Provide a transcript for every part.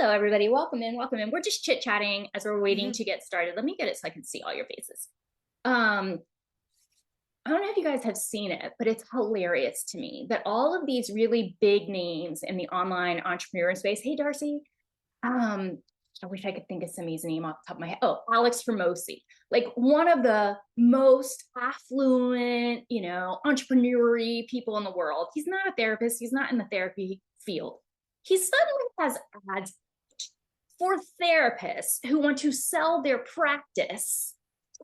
Hello, everybody. Welcome in. Welcome in. We're just chit-chatting as we're waiting Mhm. to get started. Let me get it so I can see all your faces. Um, I don't know if you guys have seen it, but it's hilarious to me that all of these really big names in the online entrepreneur space. Hey, Darcy. Um, I wish I could think of somebody's name off the top of my head. Oh, Alex Formosi, like one of the most affluent, entrepreneur people in the world. He's not a therapist. He's not in the therapy field. He suddenly has ads for therapists who want to sell their practice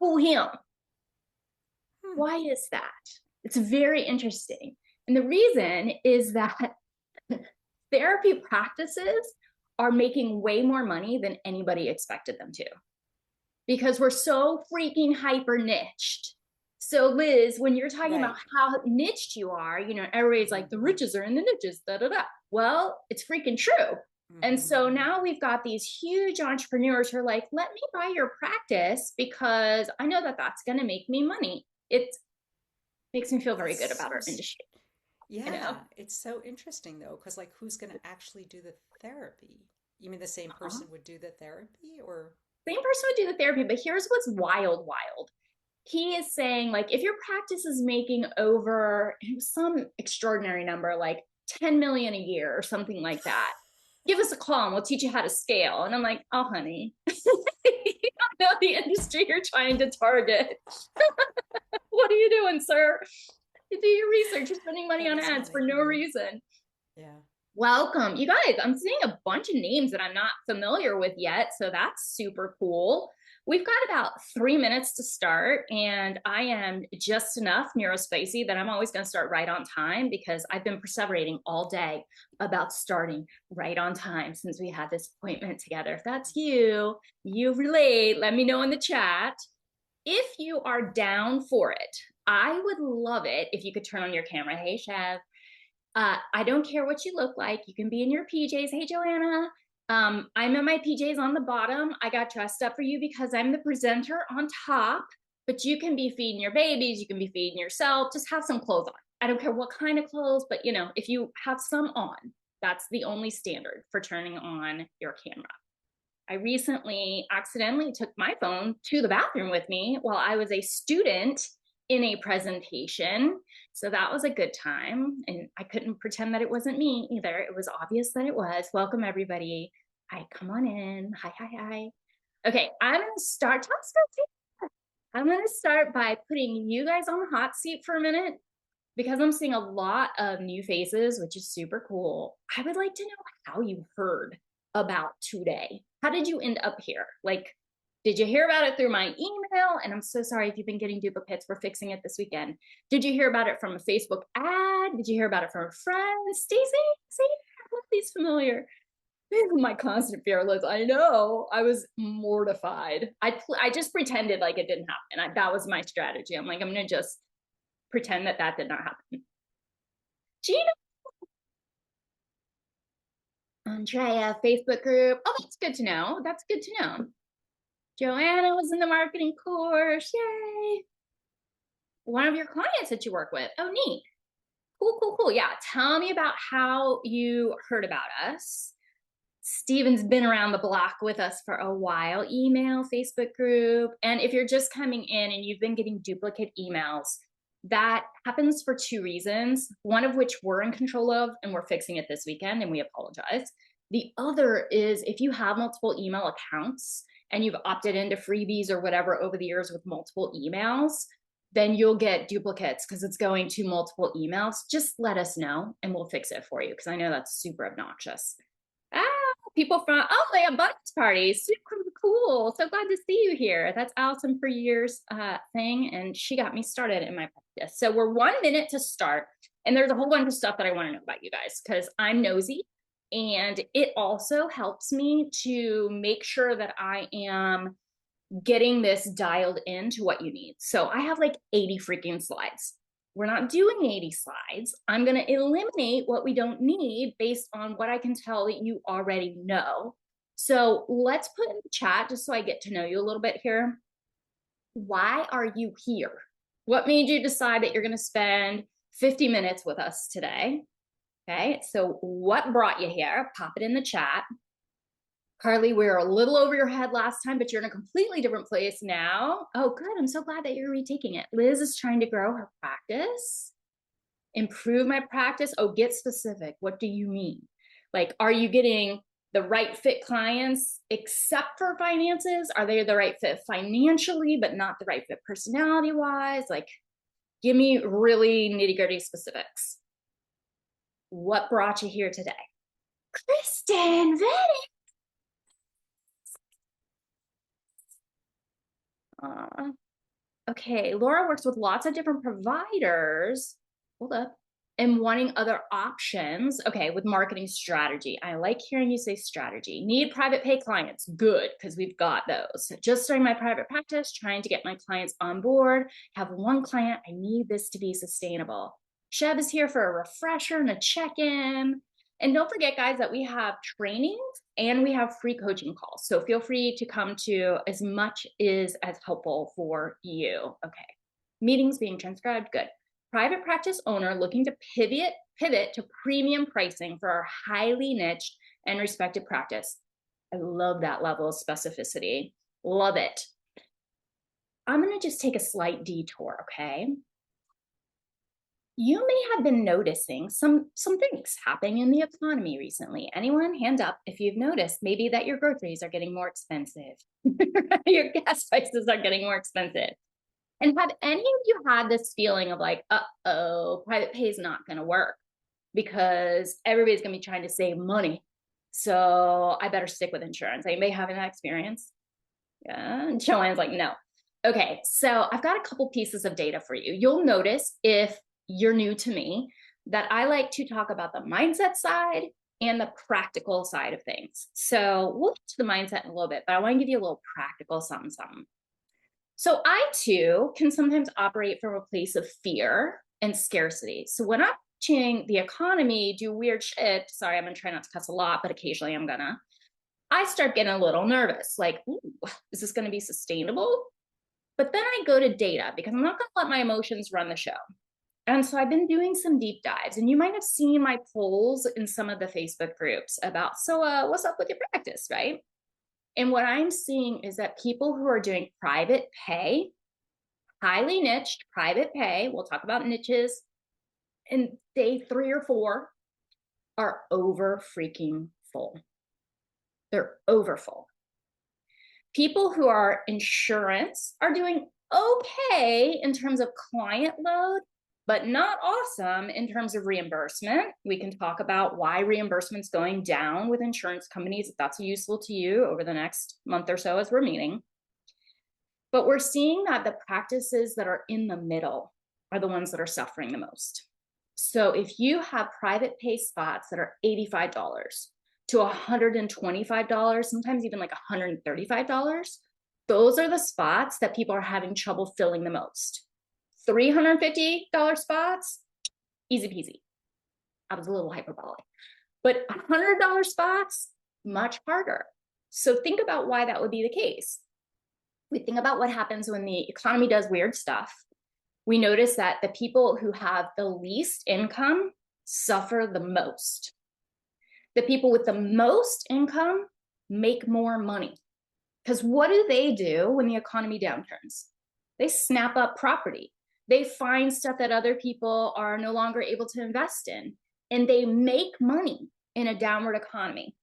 to him. Hmm. Why is that? It's very interesting. And the reason is that therapy practices are making way more money than anybody expected them to because we're so freaking hyper niched. So, Liz, when you're talking about Right. how niched you are, everybody's like, the Mhm. riches are in the niches, da da da. Well, it's freaking true. And Mhm. so Mhm. now we've got these huge entrepreneurs who are like, let me buy your practice because I know that that's going to make me money. It makes me feel very It's good about so our industry, you know? yeah, it's so interesting though, because like who's going to actually do the therapy? You mean the same Uh-huh. person would do the therapy or Same person would do the therapy, but here's what's wild. He is saying, like, if your practice is making over some extraordinary number, like 10 million a year or something like that, give us a call and we'll teach you how to scale. And I'm like, oh, honey, you don't know the industry you're trying to target. What are you doing, sir? You do your research. You're spending money that on is ads for funny. no reason. Yeah. Welcome. You guys, I'm seeing a bunch of names that I'm not familiar with yet, so that's super cool. We've got about 3 minutes to start, and I am just enough neurospicy that I'm always going to start right on time because I've been perseverating all day about starting right on time since we had this appointment together. If that's you, you relate, let me know in the chat. If you are down for it, I would love it if you could turn on your camera. Hey, Chev. I don't care what you look like. You can be in your PJs. Hey, Joanna. I'm in my PJs on the bottom. I got dressed up for you because I'm the presenter on top, but you can be feeding your babies. You can be feeding yourself. Just have some clothes on. I don't care what kind of clothes, but if you have some on, that's the only standard for turning on your camera. I recently accidentally took my phone to the bathroom with me while I was a student in a presentation. So that was a good time. And I couldn't pretend that it wasn't me either. It was obvious that it was. Welcome, everybody. Hi, come on in. Hi, hi, hi. Okay, I'm going to start. I'm going to start by putting you guys on the hot seat for a minute because I'm seeing a lot of new faces, which is super cool. I would like to know how you heard about today. How did you end up here? Like, did you hear about it through my email? And I'm so sorry if you've been getting duplicates. We're fixing it this weekend. Did you hear about it from a Facebook ad? Did you hear about it from a friend? Stacy, see, I love these familiar. My constant fear, Liz. I know. I was mortified. I just pretended like it didn't happen. That was my strategy. I'm like, I'm gonna just pretend that that did not happen. Gina, Andrea, Facebook group. Oh, that's good to know. That's good to know. Joanna was in the marketing course. Yay. One of your clients that you work with. Oh, neat. Cool, cool, cool. Yeah. Tell me about how you heard about us. Steven's been around the block with us for a while. Email, Facebook group. And if you're just coming in and you've been getting duplicate emails, that happens for two reasons, one of which we're in control of and we're fixing it this weekend and we apologize. The other is if you have multiple email accounts and you've opted into freebies or whatever over the years with multiple emails, then you'll get duplicates because it's going to multiple emails. Just let us know and we'll fix it for you because I know that's super obnoxious. Ah, people from the abundance party, super cool. So glad to see you here. That's Allison for years thing, and she got me started in my practice. So we're 1 minute to start, and there's a whole bunch of stuff that I want to know about you guys because I'm nosy, and it also helps me to make sure that I am getting this dialed into what you need. So I have like 80 freaking slides. We're not doing 80 slides. I'm going to eliminate what we don't need based on what I can tell that you already know. So let's put in the chat just so I get to know you a little bit here. Why are you here? What made you decide that you're going to spend 50 minutes with us today? Okay, so what brought you here? Pop it in the chat. Carly, we were a little over your head last time, but you're in a completely different place now. Oh, good. I'm so glad that you're retaking it. Liz is trying to grow her practice, improve my practice. Oh, get specific. What do you mean? Like, are you getting the right fit clients except for finances? Are they the right fit financially, but not the right fit personality wise? Like, give me really nitty gritty specifics. What brought you here today? Kristen, Vinny. Okay, Laura works with lots of different providers. Hold up. And wanting other options. Okay, with marketing strategy. I like hearing you say strategy. Need private pay clients. Good, because we've got those. Just starting my private practice, trying to get my clients on board. Have one client. I need this to be sustainable. Sheb is here for a refresher and a check-in. And don't forget, guys, that we have trainings and we have free coaching calls. So feel free to come to as much as helpful for you. Okay. Meetings being transcribed. Good. Private practice owner looking to pivot to premium pricing for our highly niched and respected practice. I love that level of specificity. Love it. I'm going to just take a slight detour, okay? You may have been noticing some things happening in the economy recently. Anyone? Hand up if you've noticed maybe that your groceries are getting more expensive. Your gas prices are getting more expensive. And have any of you had this feeling of like, uh-oh, private pay is not going to work because everybody's going to be trying to save money. So I better stick with insurance. Anybody having that experience? Yeah. And Joanne's like, no. Okay. So I've got a couple pieces of data for you. You'll notice if you're new to me that I like to talk about the mindset side and the practical side of things. So we'll get to the mindset in a little bit, but I want to give you a little practical something. So I too can sometimes operate from a place of fear and scarcity. So when I'm watching the economy do weird shit, sorry, I'm gonna try not to cuss a lot, but occasionally I'm gonna, I start getting a little nervous, like, ooh, is this gonna be sustainable? But then I go to data because I'm not gonna let my emotions run the show. And so I've been doing some deep dives, and you might have seen my polls in some of the Facebook groups about, so what's up with your practice, right? And what I'm seeing is that people who are doing private pay, highly niched private pay, we'll talk about niches in day 3 or 4, are over freaking full. They're over full. People who are insurance are doing okay in terms of client load, but not awesome in terms of reimbursement. We can talk about why reimbursement's going down with insurance companies, if that's useful to you over the next month or so as we're meeting. But we're seeing that the practices that are in the middle are the ones that are suffering the most. So if you have private pay spots that are $85 to $125, sometimes even like $135, those are the spots that people are having trouble filling the most. $350 spots, easy peasy. I was a little hyperbolic. But $100 spots, much harder. So think about why that would be the case. We think about what happens when the economy does weird stuff. We notice that the people who have the least income suffer the most. The people with the most income make more money. Because what do they do when the economy downturns? They snap up property. They find stuff that other people are no longer able to invest in, and they make money in a downward economy.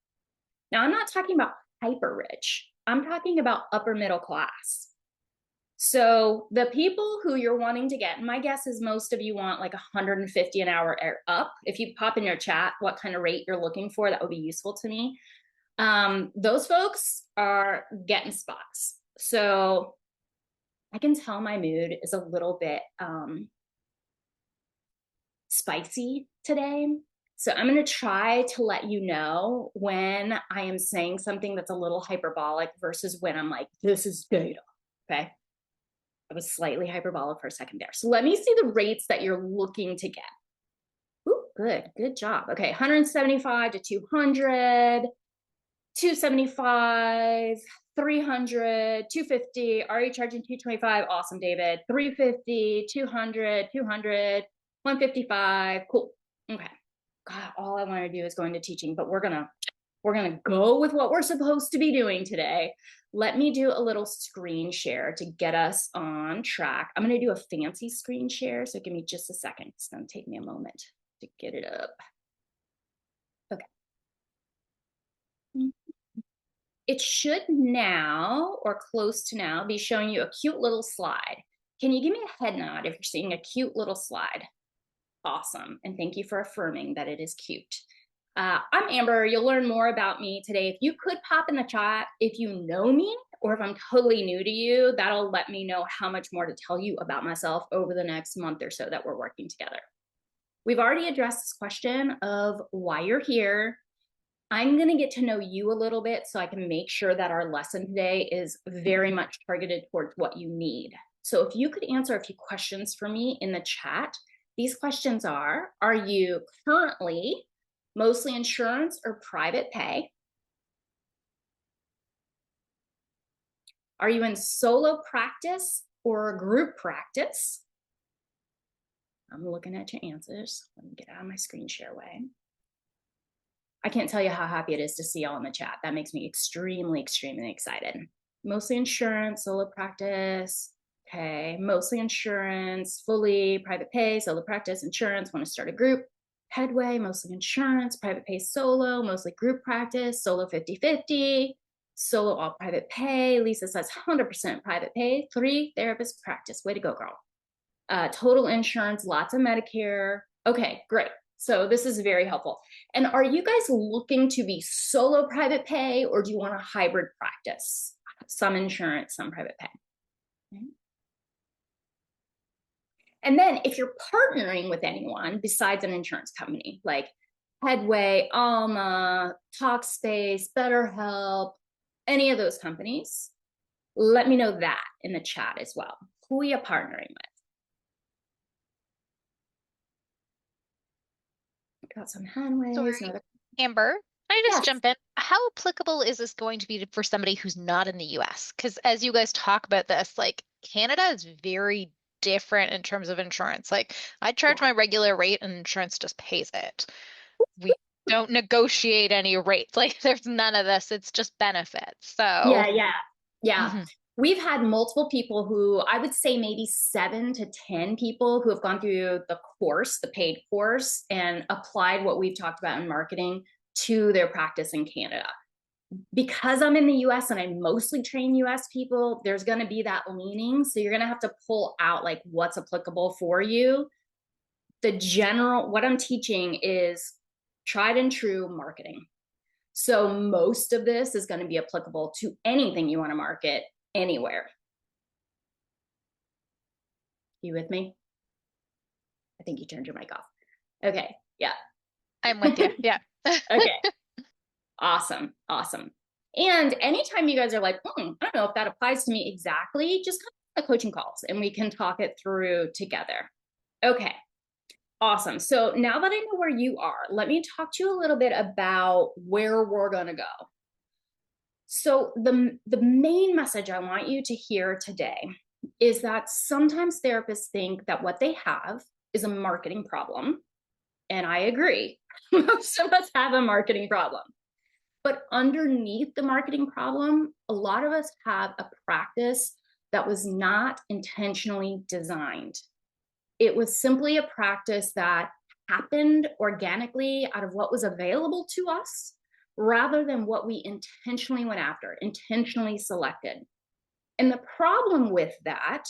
Now, I'm not talking about hyper rich. I'm talking about upper middle class. So the people who you're wanting to get, my guess is most of you want like 150 an hour up. If you pop in your chat what kind of rate you're looking for, that would be useful to me. Those folks are getting spots. So I can tell my mood is a little bit spicy today. So I'm going to try to let you know when I am saying something that's a little hyperbolic versus when I'm like, this is data. Okay. I was slightly hyperbolic for a second there. So let me see the rates that you're looking to get. Ooh, good job. Okay, 175 to 200, 275, 300, 250. Are you charging 225? Awesome, David. 350, 200, 200, 155. Cool. Okay. God, all I want to do is go into teaching, but we're gonna We're going to go with what we're supposed to be doing today. Let me do a little screen share to get us on track. I'm going to do a fancy screen share, so give me just a second. It's going to take me a moment to get it up. Okay. It should now, or close to now, be showing you a cute little slide. Can you give me a head nod if you're seeing a cute little slide? Awesome. And thank you for affirming that it is cute. I'm Amber. You'll learn more about me today. If you could pop in the chat if you know me or if I'm totally new to you, that'll let me know how much more to tell you about myself over the next month or so that we're working together. We've already addressed this question of why you're here. I'm going to get to know you a little bit so I can make sure that our lesson today is very much targeted towards what you need. So if you could answer a few questions for me in the chat. These questions are you currently mostly insurance or private pay? Are you in solo practice or group practice? I'm looking at your answers. Let me get out of my screen share way. I can't tell you how happy it is to see y'all in the chat. That makes me extremely, extremely excited. Mostly insurance, solo practice. Okay, mostly insurance, fully private pay, solo practice, insurance, want to start a group. Headway, mostly insurance, private pay, solo, mostly group practice, solo 50-50, solo all private pay. Lisa says 100% private pay, 3 therapist practice. Way to go, girl. Total insurance, lots of Medicare. Okay, great. So this is very helpful. And are you guys looking to be solo private pay, or do you want a hybrid practice? Some insurance, some private pay. Okay. And then if you're partnering with anyone besides an insurance company, like Headway, Alma, Talkspace, BetterHelp, any of those companies, let me know that in the chat as well. Who are you partnering with? Got some handwaves. Sorry, Amber, can I just jump in? How applicable is this going to be for somebody who's not in the US? Because as you guys talk about this, like Canada is very different in terms of insurance. Like I charge my regular rate and insurance just pays it. We don't negotiate any rates. Like there's none of this. It's just benefits. So yeah. We've had multiple people who, I would say maybe 7 to 10 people who have gone through the course, the paid course, and applied what we've talked about in marketing to their practice in Canada. Because I'm in the US and I mostly train US people, there's going to be that leaning. So you're going to have to pull out like what's applicable for you. The general, what I'm teaching is tried and true marketing. So most of this is going to be applicable to anything you want to market anywhere. You with me? I think you turned your mic off. Okay. Yeah. I'm with you. Yeah. Okay. Awesome. And anytime you guys are like, I don't know if that applies to me exactly, just come to the coaching calls and we can talk it through together. Okay. Awesome. So now that I know where you are, let me talk to you a little bit about where we're going to go. So the main message I want you to hear today is that sometimes therapists think that what they have is a marketing problem. And I agree. Most of us have a marketing problem. But underneath the marketing problem, a lot of us have a practice that was not intentionally designed. It was simply a practice that happened organically out of what was available to us, rather than what we intentionally went after, intentionally selected. And the problem with that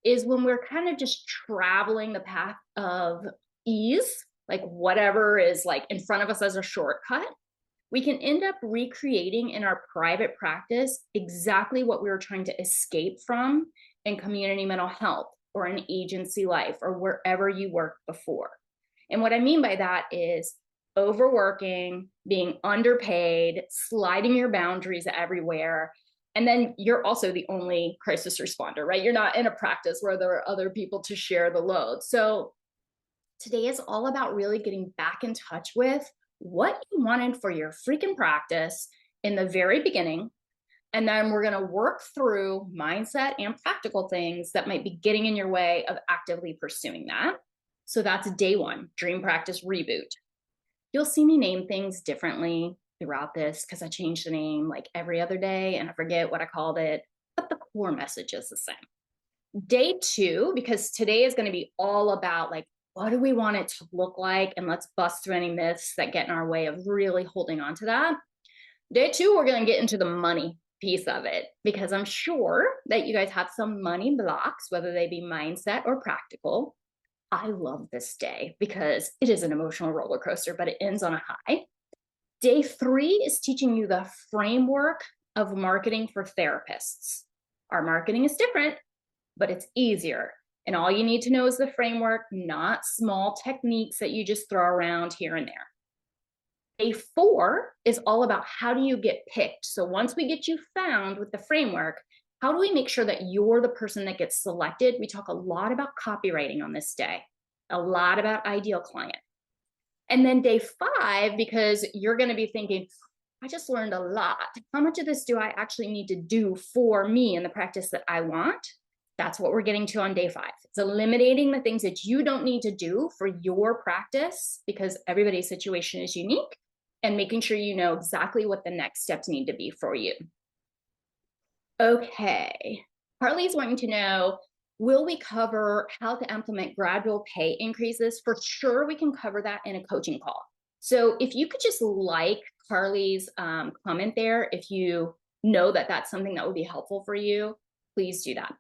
is when we're kind of just traveling the path of ease, like whatever is like in front of us as a shortcut, we can end up recreating in our private practice exactly what we were trying to escape from in community mental health or in agency life or wherever you worked before. And what I mean by that is overworking, being underpaid, sliding your boundaries everywhere. And then you're also the only crisis responder, right? You're not in a practice where there are other people to share the load. So today is all about really getting back in touch with what you wanted for your freaking practice in the very beginning. And then we're going to work through mindset and practical things that might be getting in your way of actively pursuing that. So that's day 1, dream practice reboot. You'll see me name things differently throughout this because I changed the name like every other day and I forget what I called it, but the core message is the same. Day 2, because today is going to be all about like, what do we want it to look like? And let's bust through any myths that get in our way of really holding on to that. Day 2, we're going to get into the money piece of it, because I'm sure that you guys have some money blocks, whether they be mindset or practical. I love this day because it is an emotional roller coaster, but it ends on a high. Day 3 is teaching you the framework of marketing for therapists. Our marketing is different, but it's easier. And all you need to know is the framework, not small techniques that you just throw around here and there. Day 4 is all about how do you get picked. So once we get you found with the framework, how do we make sure that you're the person that gets selected? We talk a lot about copywriting on this day, a lot about ideal client. And then day 5, because you're going to be thinking, I just learned a lot. How much of this do I actually need to do for me in the practice that I want? That's what we're getting to on day 5. It's eliminating the things that you don't need to do for your practice, because everybody's situation is unique, and making sure you know exactly what the next steps need to be for you. Okay, Harley's wanting to know, will we cover how to implement gradual pay increases? For sure, we can cover that in a coaching call. So if you could just like Carly's comment there, if you know that that's something that would be helpful for you, please do that.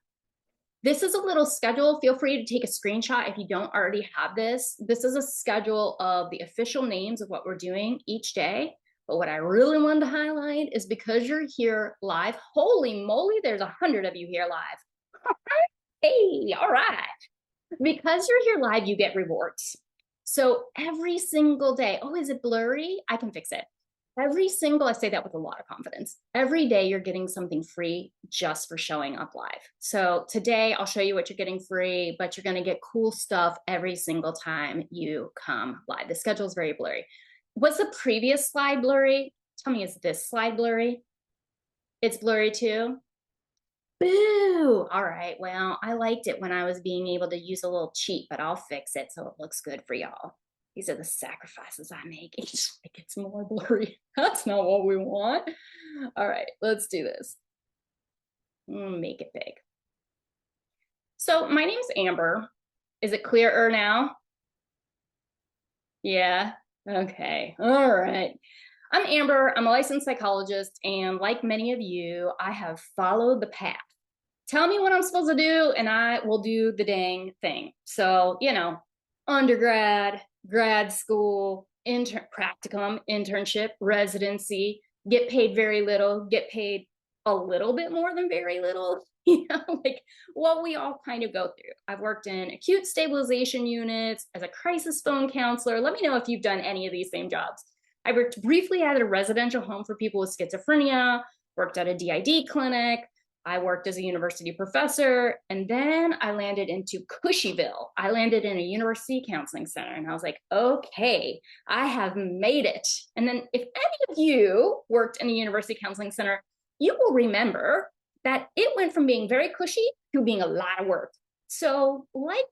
This is a little schedule. Feel free to take a screenshot if you don't already have this. This is a schedule of the official names of what we're doing each day. But what I really wanted to highlight is, because you're here live, holy moly, there's 100 of you here live. Hey, all right. Because you're here live, you get rewards. So every single day, oh, is it blurry? I can fix it. I say that with a lot of confidence. Every day you're getting something free just for showing up live. So today I'll show you what you're getting free, but you're going to get cool stuff every single time you come live. The schedule is very blurry. Was the previous slide blurry? Tell me, is this slide blurry? It's blurry too? Boo! All right, well, I liked it when I was being able to use a little cheat, but I'll fix it so it looks good for y'all. These are the sacrifices I make. Each it gets more blurry. That's not what we want. All right, let's do this. Make it big. So my name's Amber. Is it clearer now? Yeah, okay, all right. I'm Amber, I'm a licensed psychologist, and like many of you, I have followed the path. Tell me what I'm supposed to do, and I will do the dang thing. So, you know, undergrad, grad school, practicum, internship, residency, get paid very little, get paid a little bit more than very little, you know, like what we all kind of go through. I've worked in acute stabilization units, as a crisis phone counselor. Let me know if you've done any of these same jobs. I worked briefly at a residential home for people with schizophrenia, worked at a DID clinic, I worked as a university professor, and then I landed into Cushionville. I landed in a university counseling center, and I was like, okay, I have made it. And then if any of you worked in a university counseling center, you will remember that it went from being very cushy to being a lot of work. So like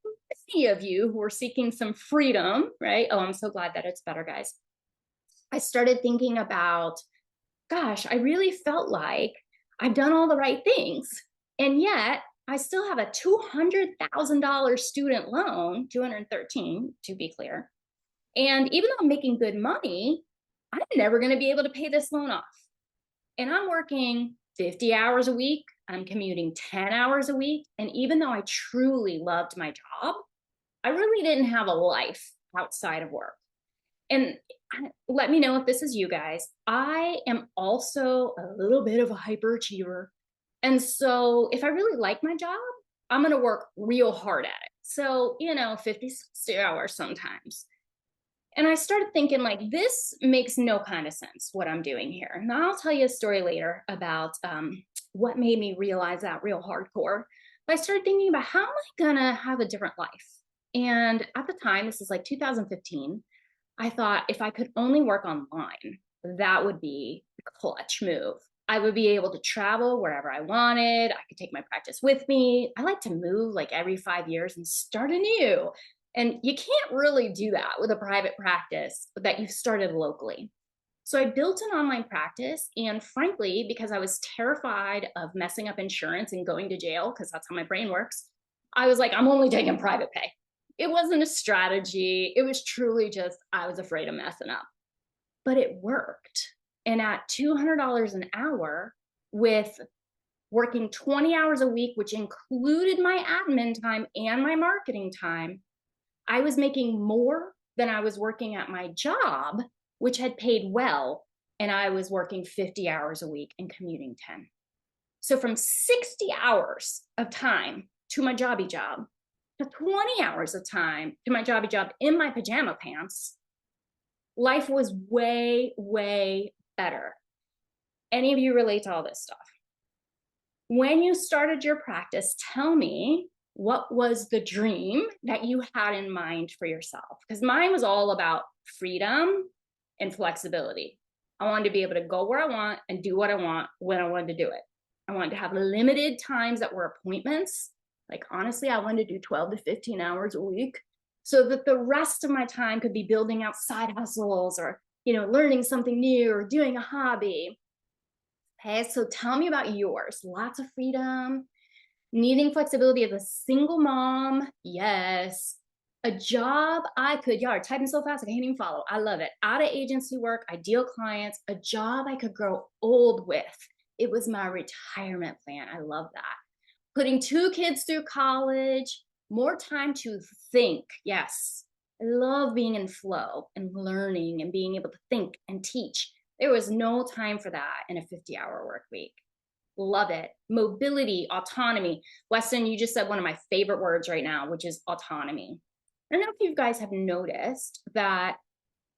many of you who are seeking some freedom, right? Oh, I'm so glad that it's better, guys. I started thinking about, gosh, I really felt like I've done all the right things, and yet I still have a $200,000 student loan, 213 to be clear. And even though I'm making good money, I'm never going to be able to pay this loan off. And I'm working 50 hours a week. I'm commuting 10 hours a week. And even though I truly loved my job, I really didn't have a life outside of work. And let me know if this is you guys. I am also a little bit of a hyperachiever. And so if I really like my job, I'm going to work real hard at it. So, you know, 50, 60 hours sometimes. And I started thinking, like, this makes no kind of sense, what I'm doing here. And I'll tell you a story later about what made me realize that real hardcore. But I started thinking about, how am I going to have a different life? And at the time, this is like 2015, I thought if I could only work online, that would be a clutch move. I would be able to travel wherever I wanted. I could take my practice with me. I like to move like every 5 years and start anew. And you can't really do that with a private practice that you've started locally. So I built an online practice, and frankly, because I was terrified of messing up insurance and going to jail, because that's how my brain works, I was like, I'm only taking private pay. It wasn't a strategy. It was truly just, I was afraid of messing up. But it worked. And at $200 an hour, with working 20 hours a week, which included my admin time and my marketing time, I was making more than I was working at my job, which had paid well, and I was working 50 hours a week and commuting 10. So from 60 hours of time to my jobby job to 20 hours of time to my jobby job in my pajama pants, life was way, way better. Any of you relate to all this stuff? When you started your practice, tell me, what was the dream that you had in mind for yourself? Because mine was all about freedom and flexibility. I wanted to be able to go where I want and do what I want when I wanted to do it. I wanted to have limited times that were appointments. Like, honestly, I wanted to do 12 to 15 hours a week so that the rest of my time could be building out side hustles or, learning something new or doing a hobby. Okay, so tell me about yours. Lots of freedom, needing flexibility as a single mom. Yes. A job I could, y'all are typing so fast, I can't even follow. I love it. Out of agency work, ideal clients, a job I could grow old with. It was my retirement plan. I love that. Putting 2 kids through college, more time to think. Yes. I love being in flow and learning and being able to think and teach. There was no time for that in a 50-hour work week. Love it. Mobility, autonomy. Weston, you just said one of my favorite words right now, which is autonomy. I don't know if you guys have noticed that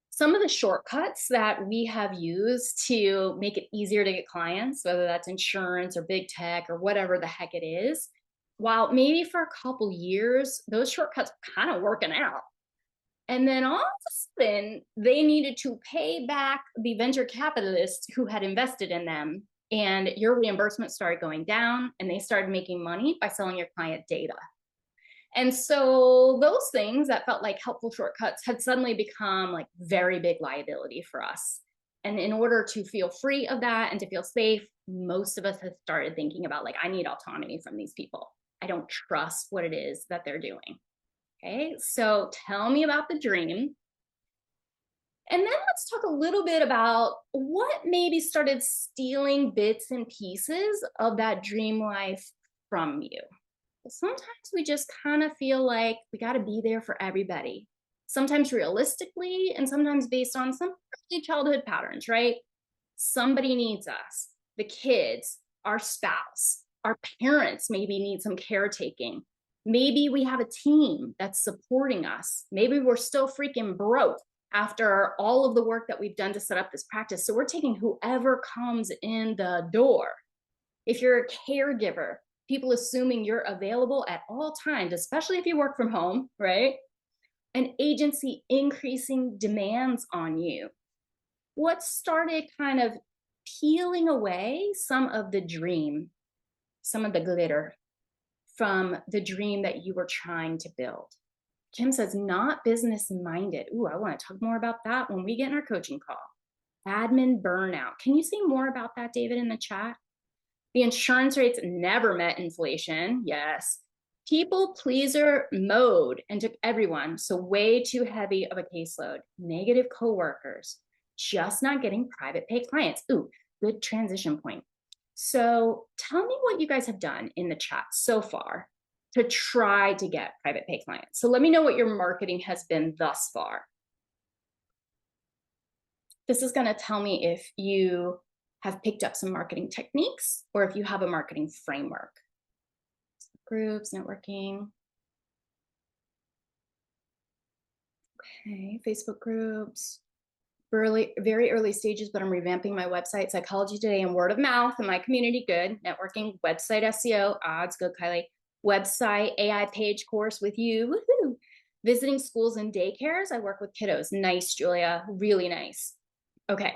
some of the shortcuts that we have used to make it easier to get clients, whether that's insurance or big tech or whatever the heck it is, while maybe for a couple years, those shortcuts are kind of working out. And then all of a sudden, they needed to pay back the venture capitalists who had invested in them. And your reimbursement started going down, and they started making money by selling your client data. And so those things that felt like helpful shortcuts had suddenly become like very big liability for us. And in order to feel free of that and to feel safe, most of us have started thinking about, like, I need autonomy from these people. I don't trust what it is that they're doing. Okay, so tell me about the dream. And then let's talk a little bit about what maybe started stealing bits and pieces of that dream life from you. Sometimes we just kind of feel like we got to be there for everybody, sometimes realistically and sometimes based on some early childhood patterns, right? Somebody needs us, the kids, our spouse, our parents maybe need some caretaking. Maybe we have a team that's supporting us. Maybe we're still freaking broke after all of the work that we've done to set up this practice. So we're taking whoever comes in the door. If you're a caregiver, people assuming you're available at all times, especially if you work from home, right? An agency increasing demands on you. What started kind of peeling away some of the dream, some of the glitter from the dream that you were trying to build? Kim says, not business minded. Ooh, I want to talk more about that when we get in our coaching call. Admin burnout. Can you say more about that, David, in the chat? The insurance rates never met inflation. Yes. People pleaser mode and took everyone. So way too heavy of a caseload. Negative coworkers. Just not getting private pay clients. Ooh, good transition point. So tell me what you guys have done in the chat so far to try to get private pay clients. So let me know what your marketing has been thus far. This is going to tell me if you have picked up some marketing techniques or if you have a marketing framework. Groups, networking. Okay, Facebook groups. Very early stages, but I'm revamping my website, Psychology Today, and word of mouth in my community. Good. Networking, website SEO, odds, go Kylie. Website, AI page course with you. Woohoo. Visiting schools and daycares. I work with kiddos. Nice, Julia. Really nice. Okay.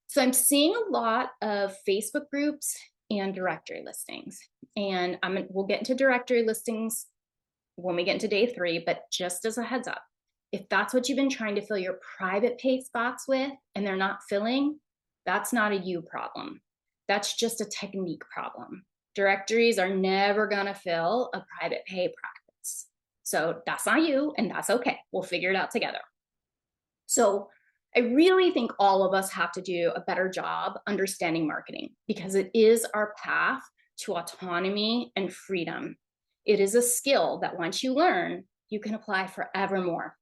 So I'm seeing a lot of Facebook groups and directory listings. And we'll get into directory listings when we get into day 3, but just as a heads up, If that's what you've been trying to fill your private pay spots with and they're not filling, that's not a you problem. That's just a technique problem. Directories are never going to fill a private pay practice. So that's not you, and that's okay. We'll figure it out together. So I really think all of us have to do a better job understanding marketing, because it is our path to autonomy and freedom. It is a skill that once you learn, you can apply forevermore.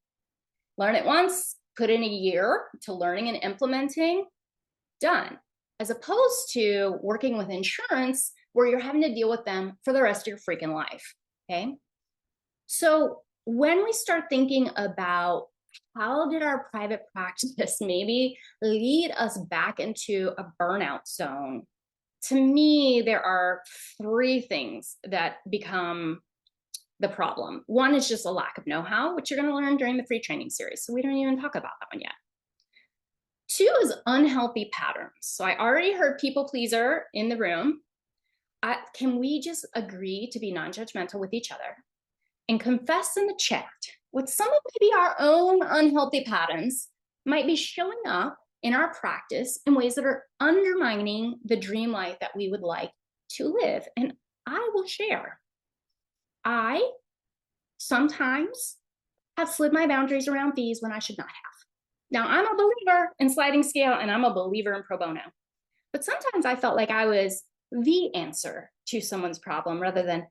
Learn it once, put in a year to learning and implementing, done. As opposed to working with insurance where you're having to deal with them for the rest of your freaking life, okay? So when we start thinking about how did our private practice maybe lead us back into a burnout zone, to me, there are three things that become the problem. One is just a lack of know-how, which you're going to learn during the free training series. So we don't even talk about that one yet. Two is unhealthy patterns. So I already heard people pleaser in the room. Can we just agree to be non-judgmental with each other and confess in the chat what some of maybe our own unhealthy patterns might be showing up in our practice in ways that are undermining the dream life that we would like to live? And I will share. I sometimes have slid my boundaries around fees when I should not have. Now, I'm a believer in sliding scale and I'm a believer in pro bono. But sometimes I felt like I was the answer to someone's problem rather than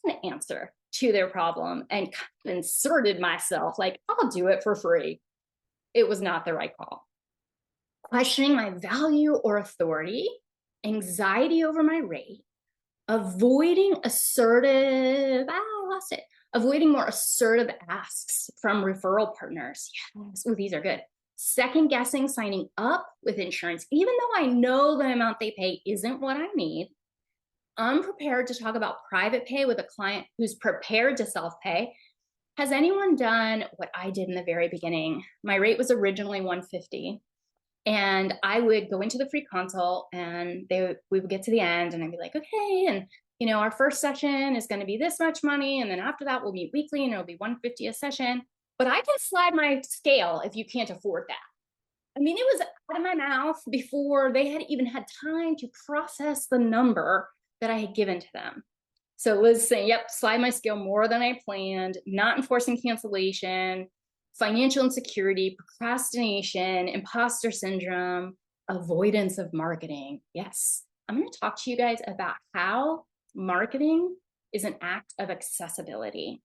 an answer to their problem, and kind of inserted myself like, I'll do it for free. It was not the right call. Questioning my value or authority, anxiety over my rate, avoiding avoiding more assertive asks from referral partners. Yes, ooh, these are good. Second guessing signing up with insurance, even though I know the amount they pay isn't what I need. Unprepared to talk about private pay with a client who's prepared to self-pay. Has anyone done what I did in the very beginning? My rate was originally $150. And I would go into the free consult and we would get to the end and I'd be like, okay, and you know, our first session is going to be this much money. And then after that, we'll meet weekly and it'll be $150 a session. But I can slide my scale if you can't afford that. I mean, it was out of my mouth before they had even had time to process the number that I had given to them. So Liz saying, yep, slide my scale more than I planned, not enforcing cancellation, financial insecurity, procrastination, imposter syndrome, avoidance of marketing. Yes, I'm going to talk to you guys about how marketing is an act of accessibility.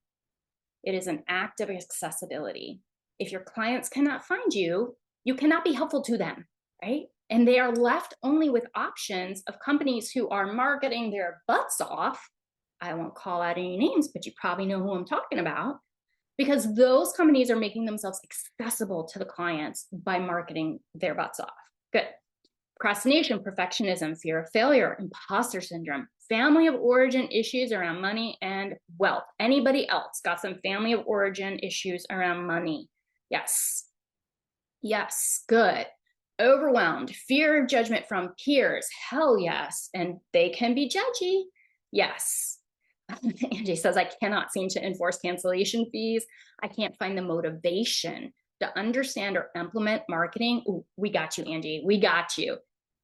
It is an act of accessibility. If your clients cannot find you, you cannot be helpful to them, right? And they are left only with options of companies who are marketing their butts off. I won't call out any names, but you probably know who I'm talking about, because those companies are making themselves accessible to the clients by marketing their butts off. Good. Procrastination, perfectionism, fear of failure, imposter syndrome, family of origin issues around money and wealth. Anybody else got some family of origin issues around money? Yes. Yes, good. Overwhelmed, fear of judgment from peers. Hell yes. And they can be judgy. Yes. Angie says, I cannot seem to enforce cancellation fees. I can't find the motivation to understand or implement marketing. Ooh, we got you, Angie. We got you.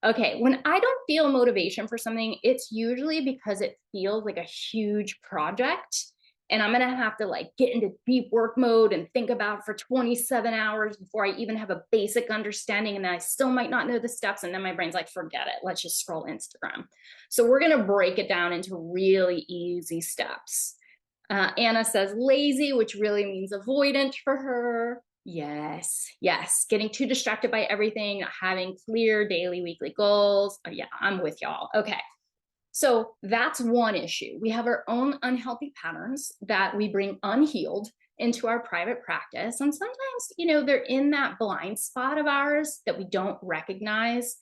Okay, when I don't feel motivation for something, it's usually because it feels like a huge project and I'm gonna have to like get into deep work mode and think about it for 27 hours before I even have a basic understanding, and then I still might not know the steps, and then my brain's like, forget it, let's just scroll Instagram. So we're gonna break it down into really easy steps. Anna says lazy, which really means avoidant for her. Yes, yes, getting too distracted by everything, not having clear daily, weekly goals. Oh, yeah, I'm with y'all. Okay. So that's one issue. We have our own unhealthy patterns that we bring unhealed into our private practice. And sometimes, you know, they're in that blind spot of ours that we don't recognize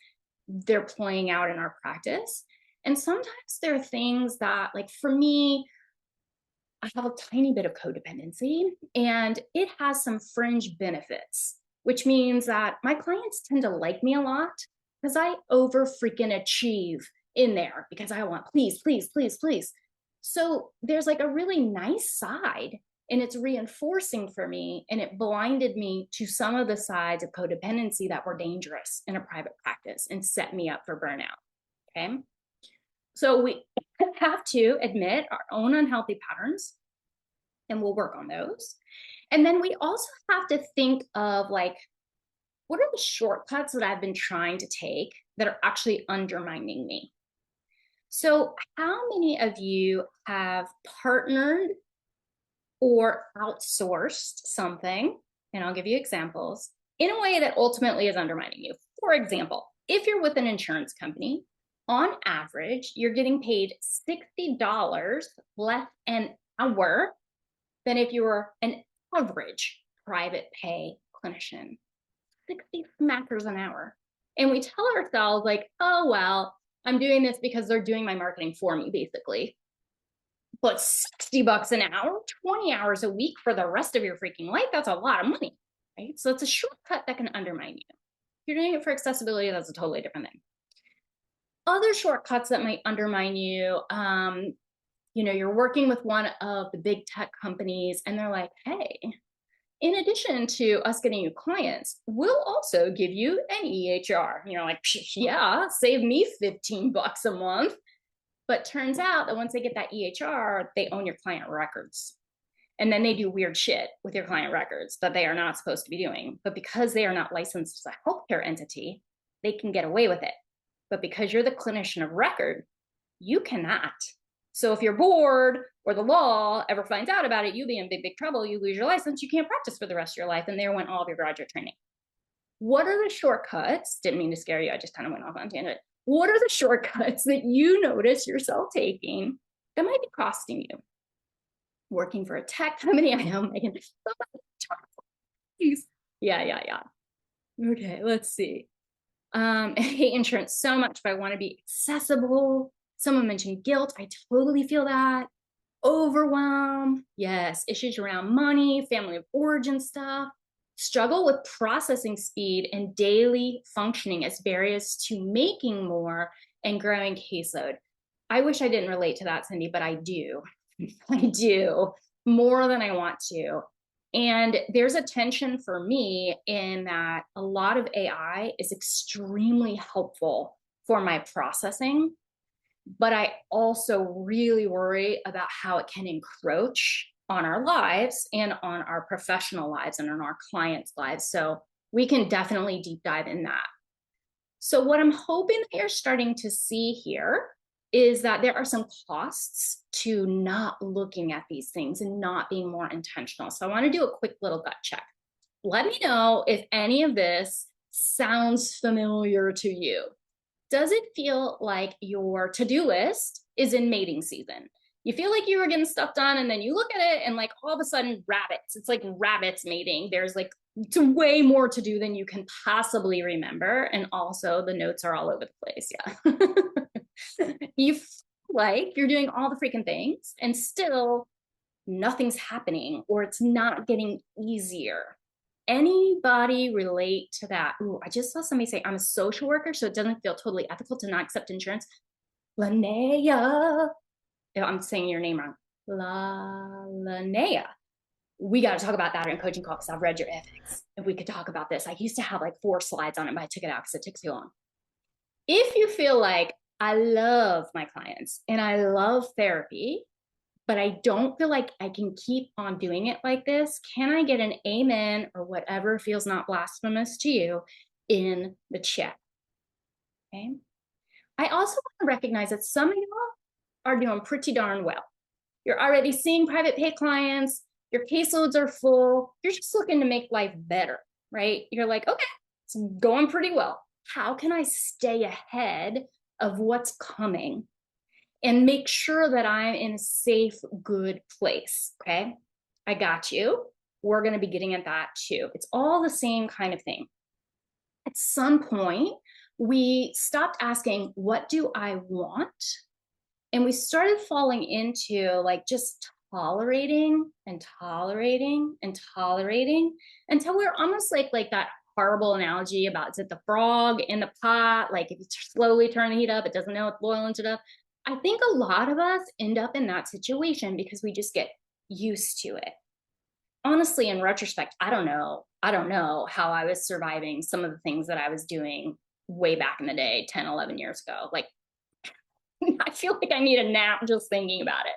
they're playing out in our practice. And sometimes there are things that, like for me, I have a tiny bit of codependency and it has some fringe benefits, which means that my clients tend to like me a lot because I over freaking achieve in there because I want please, please, please, please. So there's like a really nice side And it's reinforcing for me, and it blinded me to some of the sides of codependency that were dangerous in a private practice and set me up for burnout. Okay. So we have to admit our own unhealthy patterns, and we'll work on those. And then we also have to think of like, what are the shortcuts that I've been trying to take that are actually undermining me? So how many of you have partnered or outsourced something, and I'll give you examples, in a way that ultimately is undermining you? For example, if you're with an insurance company, on average, you're getting paid $60 less an hour than if you were an average private pay clinician. 60 smackers an hour. And we tell ourselves like, oh, well, I'm doing this because they're doing my marketing for me, basically. But $60 an hour, 20 hours a week for the rest of your freaking life, that's a lot of money, right? So it's a shortcut that can undermine you. If you're doing it for accessibility, that's a totally different thing. Other shortcuts that might undermine you, you're working with one of the big tech companies and they're like, hey, in addition to us getting you clients, we'll also give you an EHR. And you're like, yeah, save me $15 a month. But turns out that once they get that EHR, they own your client records. And then they do weird shit with your client records that they are not supposed to be doing. But because they are not licensed as a healthcare entity, they can get away with it. But because you're the clinician of record, you cannot. So if your board or the law ever finds out about it, you'll be in big, big trouble. You lose your license. You can't practice for the rest of your life. And there went all of your graduate training. What are the shortcuts? Didn't mean to scare you. I just kind of went off on a tangent. What are the shortcuts that you notice yourself taking that might be costing you? Working for a tech company? I know, Megan. Yeah. Okay, let's see. I hate insurance so much, but I want to be accessible. Someone mentioned guilt. I totally feel that. Overwhelm. Yes. Issues around money, family of origin stuff. Struggle with processing speed and daily functioning as barriers to making more and growing caseload. I wish I didn't relate to that, Cindy, but I do. I do more than I want to. And there's a tension for me in that a lot of AI is extremely helpful for my processing, but I also really worry about how it can encroach on our lives and on our professional lives and on our clients' lives. So we can definitely deep dive in that. So what I'm hoping that you're starting to see here is that there are some costs to not looking at these things and not being more intentional. So I want to do a quick little gut check. Let me know if any of this sounds familiar to you. Does it feel like your to-do list is in mating season? You feel like you were getting stuff done and then you look at it and like all of a sudden rabbits, it's like rabbits mating. There's like it's way more to do than you can possibly remember. And also the notes are all over the place. Yeah. You feel like you're doing all the freaking things and still nothing's happening or it's not getting easier. Anybody relate to that? Ooh, I just saw somebody say, I'm a social worker, so it doesn't feel totally ethical to not accept insurance. Linnea. I'm saying your name wrong. Linnea. We got to talk about that in coaching call because I've read your ethics. If we could talk about this, I used to have like 4 slides on it, but I took it out because it took too long. If you feel like I love my clients and I love therapy, but I don't feel like I can keep on doing it like this, can I get an amen or whatever feels not blasphemous to you in the chat? Okay. I also want to recognize that some of y'all are doing pretty darn well. You're already seeing private pay clients, your caseloads are full, you're just looking to make life better, right? You're like, okay, it's going pretty well. How can I stay ahead of what's coming and make sure that I'm in a safe, good place, okay? I got you. We're gonna be getting at that too. It's all the same kind of thing. At some point, we stopped asking, what do I want? And we started falling into like just tolerating and tolerating and tolerating until we're almost like that horrible analogy about, is it the frog in the pot? Like if you slowly turn the heat up, it doesn't know it's boiling to death. I think a lot of us end up in that situation because we just get used to it. honestly, in retrospect, I don't know. I don't know how I was surviving some of the things that I was doing way back in the day, 10, 11 years ago. Like, I feel like I need a nap just thinking about it.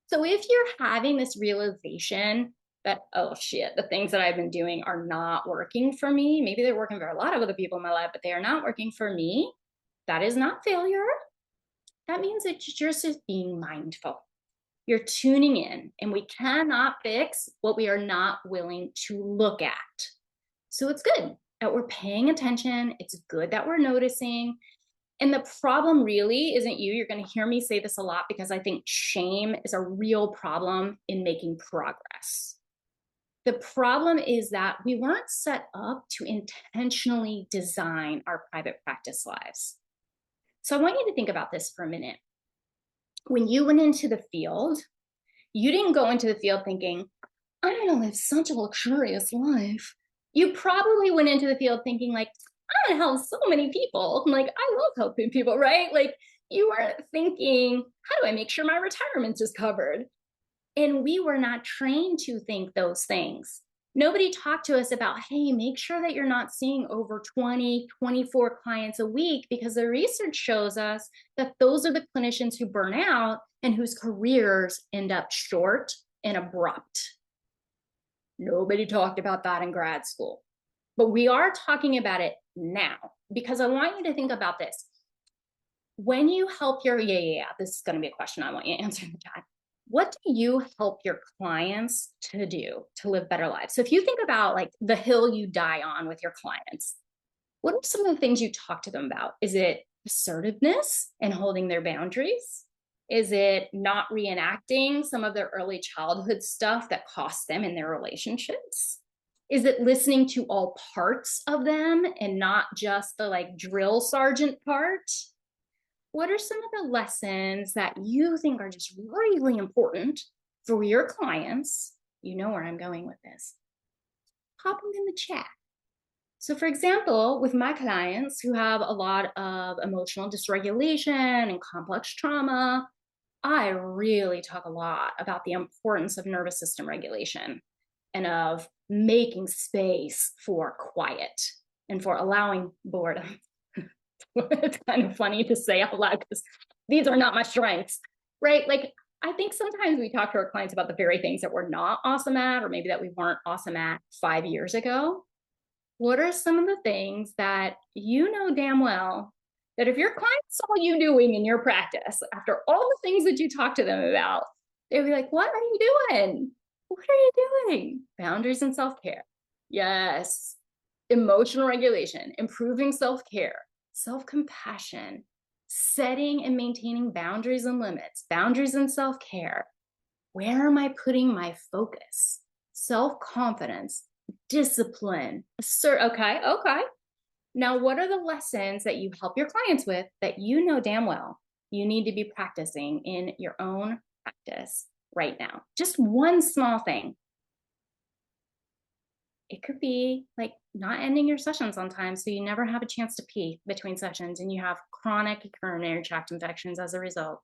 So if you're having this realization that, oh shit, the things that I've been doing are not working for me, maybe they're working for a lot of other people in my life, but they are not working for me, that is not failure. That means that you're just being mindful. You're tuning in, and we cannot fix what we are not willing to look at. So it's good that we're paying attention. It's good that we're noticing. And the problem really isn't you. You're going to hear me say this a lot because I think shame is a real problem in making progress. The problem is that we weren't set up to intentionally design our private practice lives. So I want you to think about this for a minute. When you went into the field, you didn't go into the field thinking, I'm going to live such a luxurious life. You probably went into the field thinking like, I'm going to help so many people. Like, I love helping people, right? Like, you weren't thinking, how do I make sure my retirement is covered? And we were not trained to think those things. Nobody talked to us about, hey, make sure that you're not seeing over 20, 24 clients a week, because the research shows us that those are the clinicians who burn out and whose careers end up short and abrupt. Nobody talked about that in grad school, but we are talking about it now, because I want you to think about this. When you help your, this is going to be a question I want you to answer in the chat. What do you help your clients to do to live better lives? So if you think about like the hill you die on with your clients, what are some of the things you talk to them about? Is it assertiveness and holding their boundaries? Is it not reenacting some of their early childhood stuff that cost them in their relationships? Is it listening to all parts of them and not just the like drill sergeant part? What are some of the lessons that you think are just really important for your clients? You know where I'm going with this. Pop them in the chat. So for example, with my clients who have a lot of emotional dysregulation and complex trauma, I really talk a lot about the importance of nervous system regulation and of making space for quiet and for allowing boredom. It's kind of funny to say out loud because these are not my strengths, right? Like, I think sometimes we talk to our clients about the very things that we're not awesome at, or maybe that we weren't awesome at 5 years ago. What are some of the things that you know damn well that if your client saw you doing in your practice, after all the things that you talk to them about, they'd be like, what are you doing? What are you doing? Boundaries and self-care. Yes. Emotional regulation, improving self-care, self-compassion, setting and maintaining boundaries and limits, boundaries and self-care. Where am I putting my focus? Self-confidence, discipline, okay. Now, what are the lessons that you help your clients with that you know damn well you need to be practicing in your own practice right now? Just one small thing. It could be like not ending your sessions on time so you never have a chance to pee between sessions and you have chronic urinary tract infections as a result.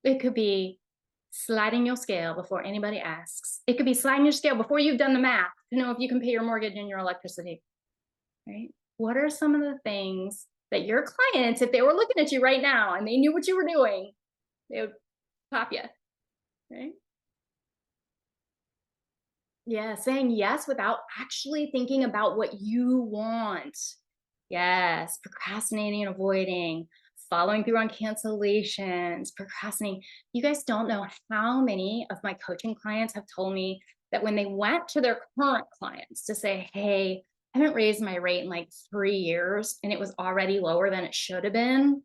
It could be sliding your scale before anybody asks. It could be sliding your scale before you've done the math to know if you can pay your mortgage and your electricity, right? What are some of the things that your clients, if they were looking at you right now and they knew what you were doing, they would pop you, right? Yeah, saying yes without actually thinking about what you want. Yes, procrastinating and avoiding, following through on cancellations, procrastinating. You guys don't know how many of my coaching clients have told me that when they went to their current clients to say, hey, I haven't raised my rate in like 3 years and it was already lower than it should have been,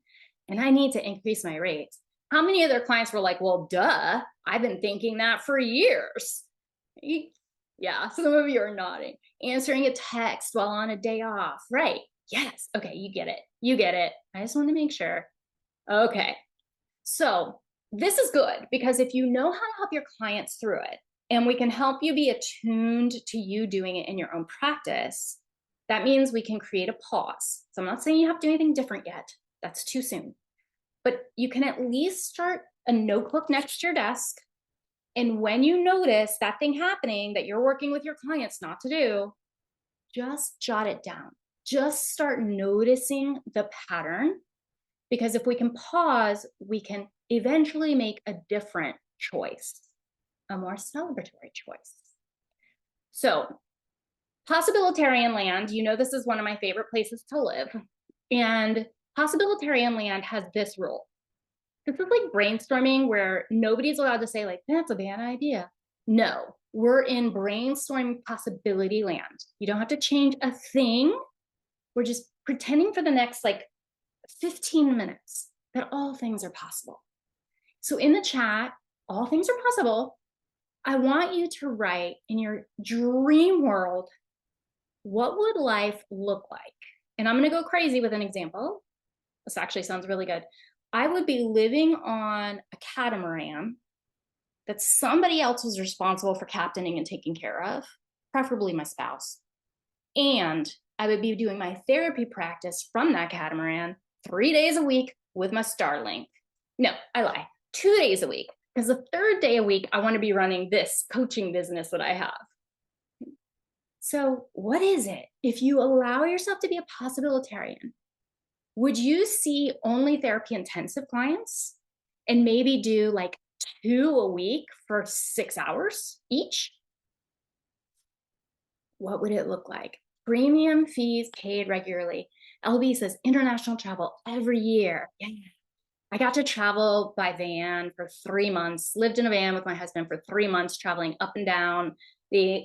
and I need to increase my rates. How many of their clients were like, well, duh, I've been thinking that for years. Yeah, some of you are nodding. Answering a text while on a day off. Right. Yes. Okay, you get it. You get it. I just want to make sure. Okay. So this is good because if you know how to help your clients through it, and we can help you be attuned to you doing it in your own practice, that means we can create a pause. So I'm not saying you have to do anything different yet. That's too soon. But you can at least start a notebook next to your desk And when you notice that thing happening that you're working with your clients not to do, just jot it down. Just start noticing the pattern, because if we can pause, we can eventually make a different choice, a more celebratory choice. So, possibilitarian land, you know, this is one of my favorite places to live. And possibilitarian land has this rule. This is like brainstorming where nobody's allowed to say like, that's a bad idea. No, we're in brainstorming possibility land. You don't have to change a thing. We're just pretending for the next like 15 minutes that all things are possible. So in the chat, all things are possible. I want you to write in your dream world, what would life look like? And I'm going to go crazy with an example. This actually sounds really good. I would be living on a catamaran that somebody else was responsible for captaining and taking care of, preferably my spouse. And I would be doing my therapy practice from that catamaran 3 days a week with my Starlink. No, I lie, 2 days a week. Because the third day a week, I want to be running this coaching business that I have. So what is it? If you allow yourself to be a possibilitarian, would you see only therapy intensive clients and maybe do like 2 a week for 6 hours each? What would it look like? Premium fees paid regularly. LB says international travel every year. Yeah. I got to travel by van for 3 months, lived in a van with my husband for 3 months, traveling up and down the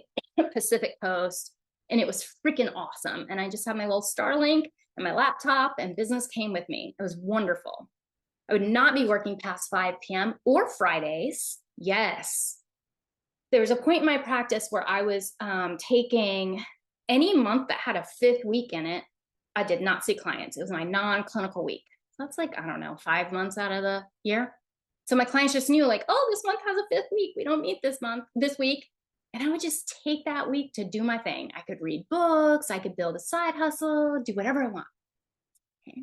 Pacific coast. And it was freaking awesome. And I just had my little Starlink and my laptop, and business came with me. It was wonderful. I would not be working past 5 p.m. or Fridays. Yes. There was a point in my practice where I was taking any month that had a 5th week in it. I did not see clients. It was my non-clinical week. So that's like, I don't know, 5 months out of the year. So my clients just knew like, oh, this month has a 5th week. We don't meet this week. And I would just take that week to do my thing. I could read books. I could build a side hustle, do whatever I want. Okay.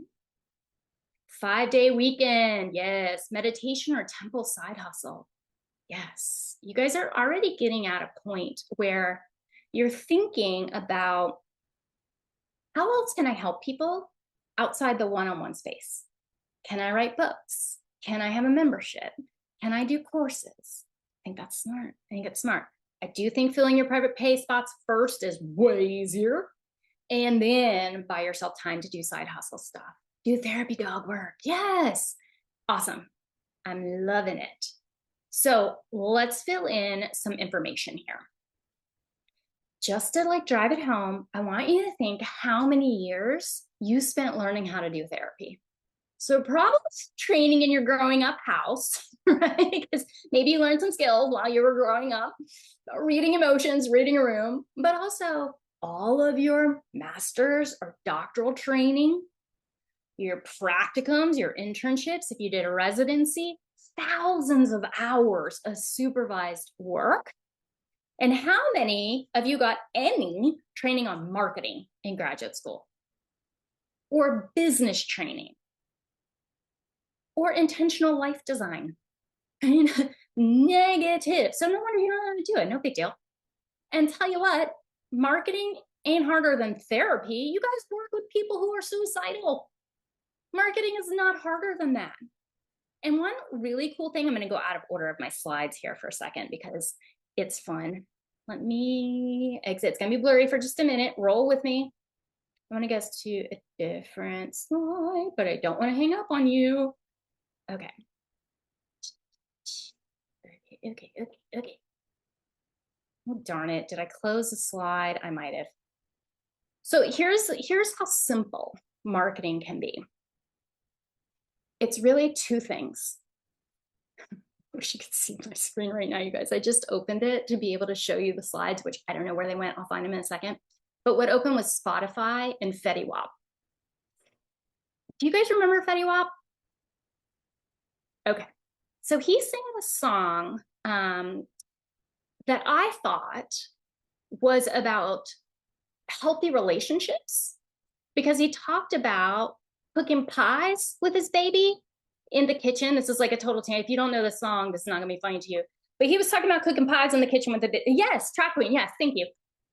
5-day weekend. Yes. Meditation or temple side hustle. Yes. You guys are already getting at a point where you're thinking about how else can I help people outside the one-on-one space? Can I write books? Can I have a membership? Can I do courses? I think that's smart. I think it's smart. I do think filling your private pay spots first is way easier. And then buy yourself time to do side hustle stuff. Do therapy dog work. Yes. Awesome. I'm loving it. So let's fill in some information here. Just to like drive it home, I want you to think how many years you spent learning how to do therapy. So probably training in your growing up house, right? Because maybe you learned some skills while you were growing up, reading emotions, reading a room, but also all of your master's or doctoral training, your practicums, your internships, if you did a residency, thousands of hours of supervised work. And how many of you got any training on marketing in graduate school? Or business training? Or intentional life design? Negative. So no wonder you don't know how to do it. No big deal. And tell you what, marketing ain't harder than therapy. You guys work with people who are suicidal. Marketing is not harder than that. And one really cool thing, I'm going to go out of order of my slides here for a second because it's fun. Let me exit. It's going to be blurry for just a minute. Roll with me. I want to get to a different slide, but I don't want to hang up on you. Okay. Okay. Oh, darn it. Did I close the slide? I might have. So here's how simple marketing can be. It's really 2 things. I wish you could see my screen right now, you guys. I just opened it to be able to show you the slides, which I don't know where they went. I'll find them in a second. But what opened was Spotify and Fetty Wap. Do you guys remember Fetty Wap? Okay. So he sang a song that I thought was about healthy relationships because he talked about cooking pies with his baby in the kitchen. This is like a total tangent. If you don't know the song, this is not gonna be funny to you. But he was talking about cooking pies in the kitchen with the, yes, track queen. Yes, thank you.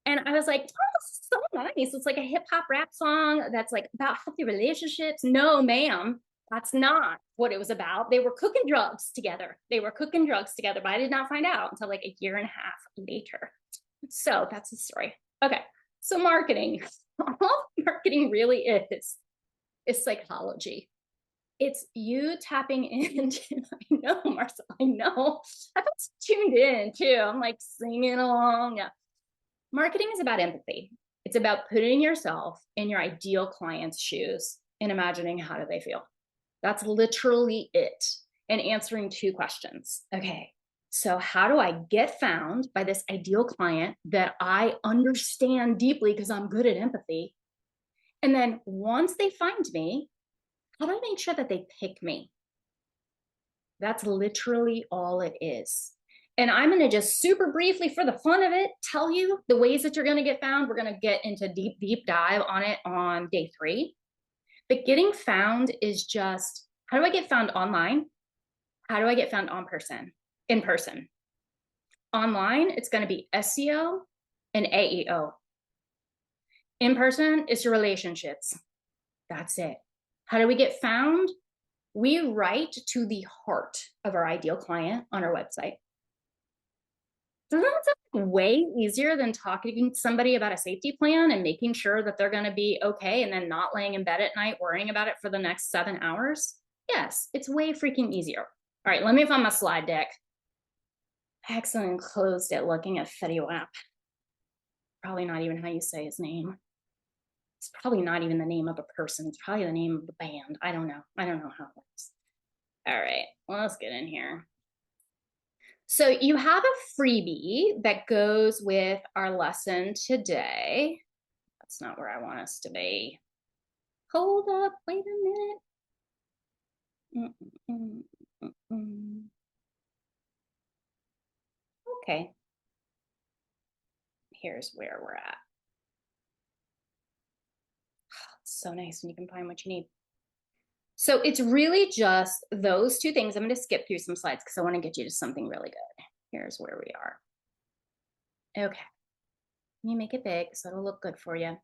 And I was like, oh, this is so nice. It's like a hip hop rap song that's like about healthy relationships. No, ma'am, that's not what it was about. They were cooking drugs together. They were cooking drugs together, but I did not find out until like a year and a half later. So that's the story. Okay. So marketing, all marketing really is psychology. It's you tapping into, I know, Marcel, I know. I've been tuned in too. I'm like singing along. Yeah. Marketing is about empathy. It's about putting yourself in your ideal client's shoes and imagining how do they feel. That's literally it. And answering 2 questions. Okay, so how do I get found by this ideal client that I understand deeply because I'm good at empathy? And then once they find me, how do I make sure that they pick me? That's literally all it is. And I'm going to just super briefly, for the fun of it, tell you the ways that you're going to get found. We're going to get into deep dive on it on day 3. But getting found is just, how do I get found online? How do I get found in person? Online, it's going to be SEO and AEO. In person, it's your relationships. That's it. How do we get found? We write to the heart of our ideal client on our website. Doesn't that sound way easier than talking to somebody about a safety plan and making sure that they're going to be okay and then not laying in bed at night worrying about it for the next 7 hours? Yes, it's way freaking easier. All right, let me find my slide deck. I accidentally closed it looking at Freebie. Probably not even how you say his name. It's probably not even the name of a person. It's probably the name of the band. I don't know. I don't know how it works. All right, well, let's get in here. So you have a freebie that goes with our lesson today. That's not where I want us to be. Hold up, wait a minute. Okay. Here's where we're at. It's so nice when you can find what you need. So it's really just those 2 things. I'm going to skip through some slides because I want to get you to something really good. Here's where we are. Okay. Let me make it big so it'll look good for you.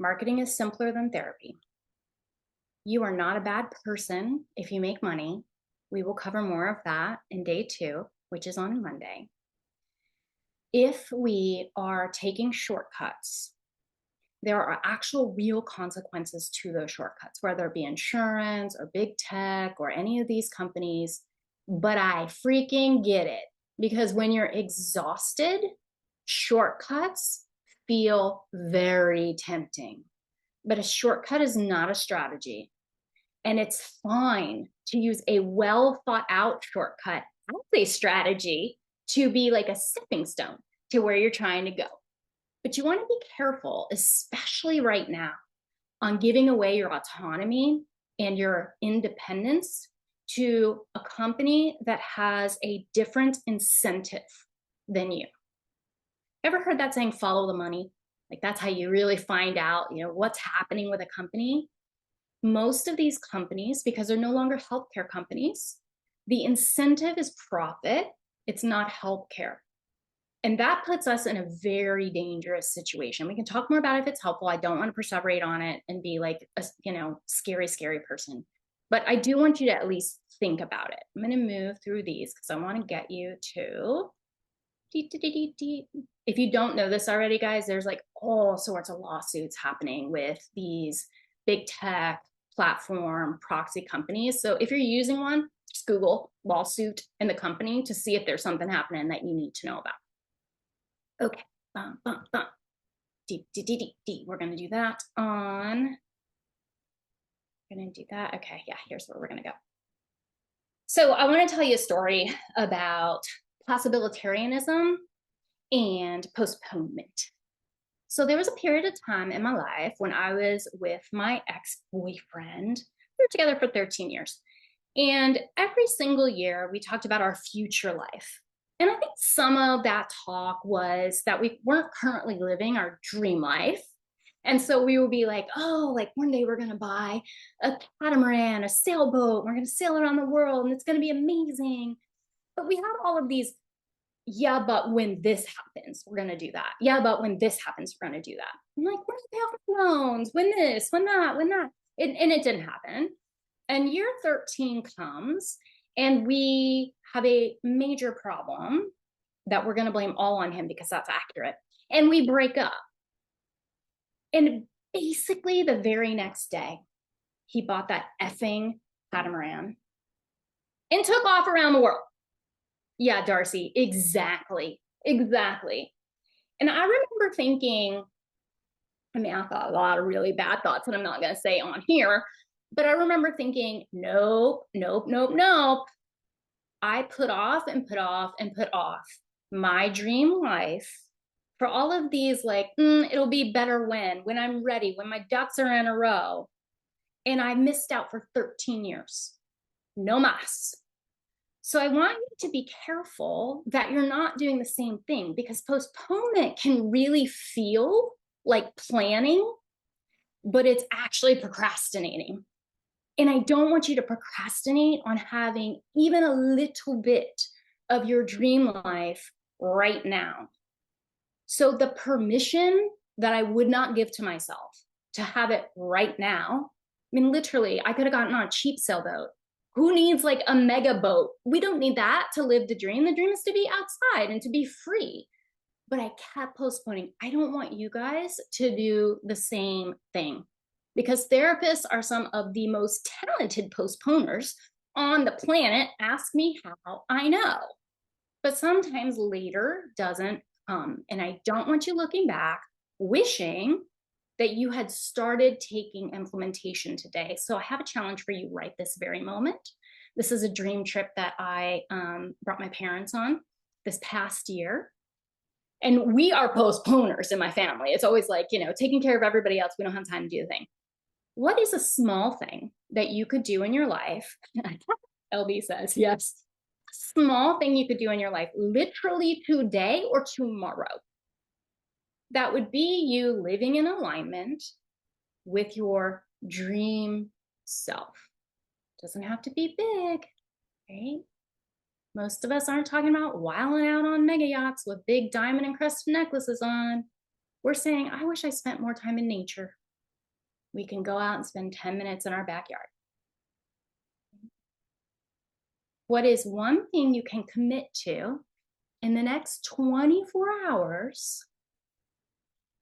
Marketing is simpler than therapy. You are not a bad person if you make money. We will cover more of that in day 2, which is on Monday. If we are taking shortcuts, there are actual real consequences to those shortcuts, whether it be insurance or big tech or any of these companies. But I freaking get it, because when you're exhausted, shortcuts feel very tempting. But a shortcut is not a strategy. And it's fine to use a well thought out shortcut as a strategy to be like a stepping stone to where you're trying to go. But you want to be careful, especially right now, on giving away your autonomy and your independence to a company that has a different incentive than you. Ever heard that saying, follow the money? Like that's how you really find out, what's happening with a company. Most of these companies, because they're no longer healthcare companies, the incentive is profit. It's not healthcare. And that puts us in a very dangerous situation. We can talk more about it if it's helpful. I don't want to perseverate on it and be like a, scary, scary person. But I do want you to at least think about it. I'm going to move through these because I want to get you to... If you don't know this already, guys, there's like all sorts of lawsuits happening with these big tech platform proxy companies. So if you're using one, just Google lawsuit and the company to see if there's something happening that you need to know about. Okay, we're going to do that on, okay, yeah, here's where we're going to go. So I want to tell you a story about possibilitarianism and postponement. So there was a period of time in my life when I was with my ex-boyfriend. We were together for 13 years. And every single year we talked about our future life. And I think some of that talk was that we weren't currently living our dream life. And so we would be like, oh, like one day we're going to buy a catamaran, a sailboat. We're going to sail around the world and it's going to be amazing. But we had all of these, yeah, but when this happens, we're going to do that. Yeah, but when this happens, we're going to do that. I'm like, when do pay off the loans? When this, when that, when that? And it didn't happen. And year 13 comes, and we have a major problem that we're going to blame all on him because that's accurate. And we break up. And basically the very next day, he bought that effing catamaran and took off around the world. Yeah, Darcy, exactly. Exactly. And I remember thinking, I mean, I thought a lot of really bad thoughts that I'm not going to say on here, but I remember thinking, nope, nope, nope, nope. I put off and put off and put off my dream life for all of these, like, it'll be better when I'm ready, when my ducks are in a row. And I missed out for 13 years. No mas. So I want you to be careful that you're not doing the same thing, because postponement can really feel like planning, but it's actually procrastinating. And I don't want you to procrastinate on having even a little bit of your dream life right now. So the permission that I would not give to myself to have it right now, I mean, literally, I could have gotten on a cheap sailboat. Who needs like a mega boat? We don't need that to live the dream. The dream is to be outside and to be free. But I kept postponing. I don't want you guys to do the same thing, because therapists are some of the most talented postponers on the planet. Ask me how I know. But sometimes later doesn't come. And I don't want you looking back, wishing that you had started taking implementation today. So I have a challenge for you right this very moment. This is a dream trip that I brought my parents on this past year. And we are postponers in my family. It's always like, taking care of everybody else. We don't have time to do the thing. What is a small thing that you could do in your life? LB says, yes. Small thing you could do in your life, literally today or tomorrow. That would be you living in alignment with your dream self. Doesn't have to be big, right? Most of us aren't talking about wilding out on mega yachts with big diamond encrusted necklaces on. We're saying, I wish I spent more time in nature. We can go out and spend 10 minutes in our backyard. What is one thing you can commit to in the next 24 hours?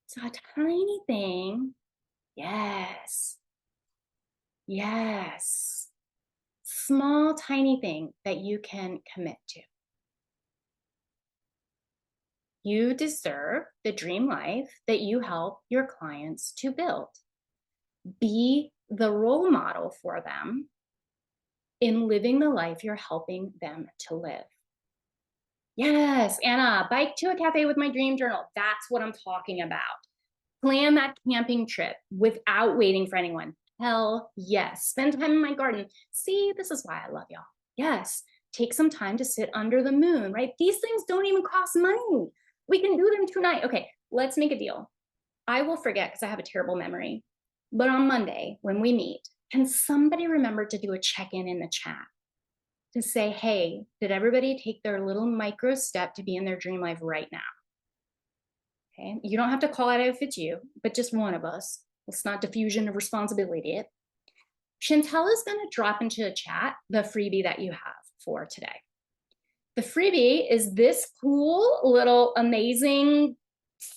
It's a tiny thing. Yes. Yes. Small, tiny thing that you can commit to. You deserve the dream life that you help your clients to build. Be the role model for them in living the life you're helping them to live. Yes, Anna, bike to a cafe with my dream journal. That's what I'm talking about. Plan that camping trip without waiting for anyone. Hell yes. Spend time in my garden. See, this is why I love y'all. Yes, take some time to sit under the moon, right? These things don't even cost money. We can do them tonight. Okay, let's make a deal. I will forget because I have a terrible memory. But on Monday, when we meet, can somebody remember to do a check-in in the chat? To say, hey, did everybody take their little micro step to be in their dream life right now? Okay, you don't have to call it out if it's you, but just one of us. It's not diffusion of responsibility. Chantel is going to drop into the chat the freebie that you have for today. The freebie is this cool little amazing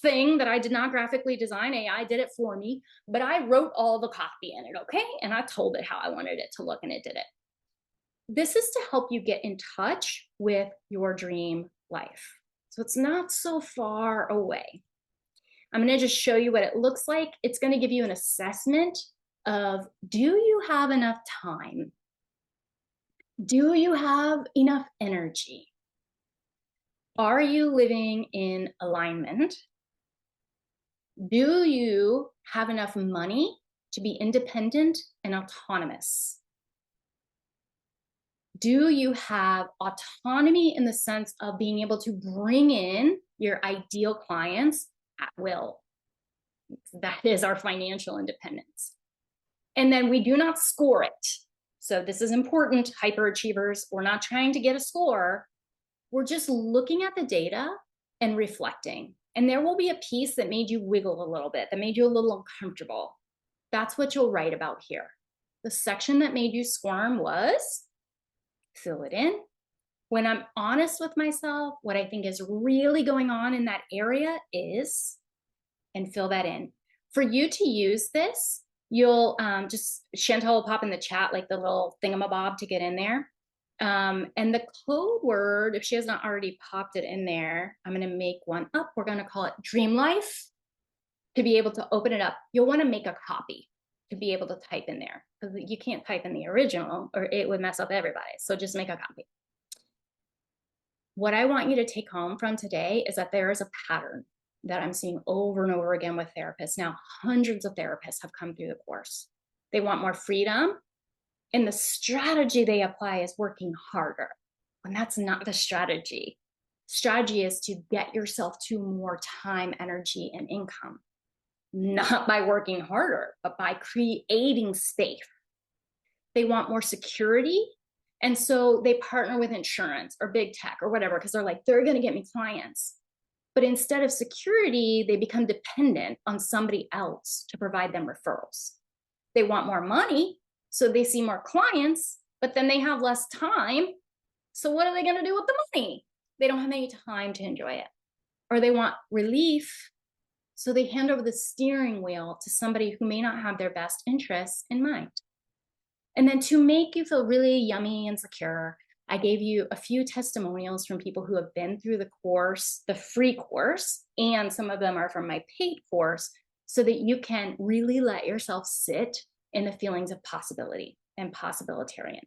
thing that I did not graphically design. AI did it for me, but I wrote all the copy in it, okay? And I told it how I wanted it to look, and it did it. This is to help you get in touch with your dream life. So it's not so far away. I'm going to just show you what it looks like. It's going to give you an assessment of, do you have enough time? Do you have enough energy? Are you living in alignment? Do you have enough money to be independent and autonomous? Do you have autonomy in the sense of being able to bring in your ideal clients at will? That is our financial independence. And then we do not score it. So this is important, hyperachievers. We're not trying to get a score. We're just looking at the data and reflecting. And there will be a piece that made you wiggle a little bit, that made you a little uncomfortable. That's what you'll write about here. The section that made you squirm was, fill it in. When I'm honest with myself, what I think is really going on in that area is, and fill that in. For you to use this, you'll Chantal will pop in the chat like the little thingamabob to get in there. And the code word, if she has not already popped it in there, I'm going to make one up. We're going to call it Dream Life. To be able to open it up, you'll want to make a copy to be able to type in there, because you can't type in the original or it would mess up everybody. So just make a copy. What I want you to take home from today is that there is a pattern that I'm seeing over and over again with therapists. Now, hundreds of therapists have come through the course. They want more freedom, and the strategy they apply is working harder. And that's not the strategy. Strategy is to get yourself to more time, energy, and income. Not by working harder, but by creating space. They want more security. And so they partner with insurance or big tech or whatever, because they're like, they're going to get me clients. But instead of security, they become dependent on somebody else to provide them referrals. They want more money, so they see more clients, but then they have less time. So what are they going to do with the money? They don't have any time to enjoy it. Or they want relief, so they hand over the steering wheel to somebody who may not have their best interests in mind. And then to make you feel really yummy and secure, I gave you a few testimonials from people who have been through the course, the free course, and some of them are from my paid course, so that you can really let yourself sit in the feelings of possibility and possibilitarian.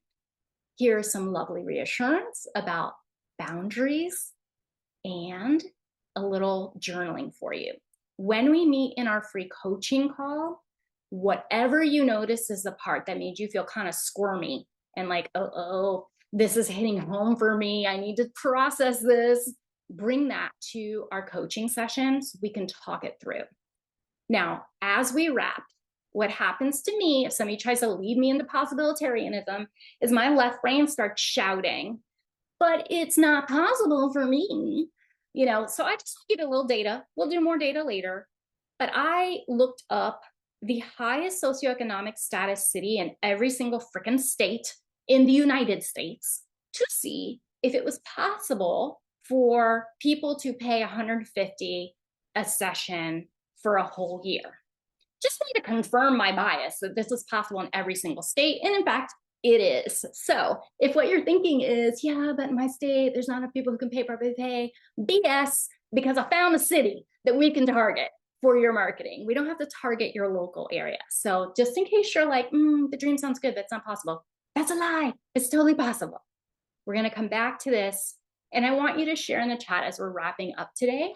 Here's some lovely reassurance about boundaries and a little journaling for you. When we meet in our free coaching call, whatever you notice is the part that made you feel kind of squirmy and like, oh, this is hitting home for me, I need to process this, bring that to our coaching session so we can talk it through. Now, as we wrap, what happens to me if somebody tries to lead me into possibilitarianism is my left brain starts shouting, but it's not possible for me. You know, so I just give it a little data. We'll do more data later. But I looked up the highest socioeconomic status city in every single freaking state in the United States to see if it was possible for people to pay $150 a session for a whole year. Just need to confirm my bias that this is possible in every single state. And in fact, it is. So if what you're thinking is, yeah, but in my state, there's not enough people who can pay properly pay, BS, because I found a city that we can target for your marketing. We don't have to target your local area. So just in case you're like, the dream sounds good, but it's not possible. That's a lie. It's totally possible. We're going to come back to this. And I want you to share in the chat as we're wrapping up today,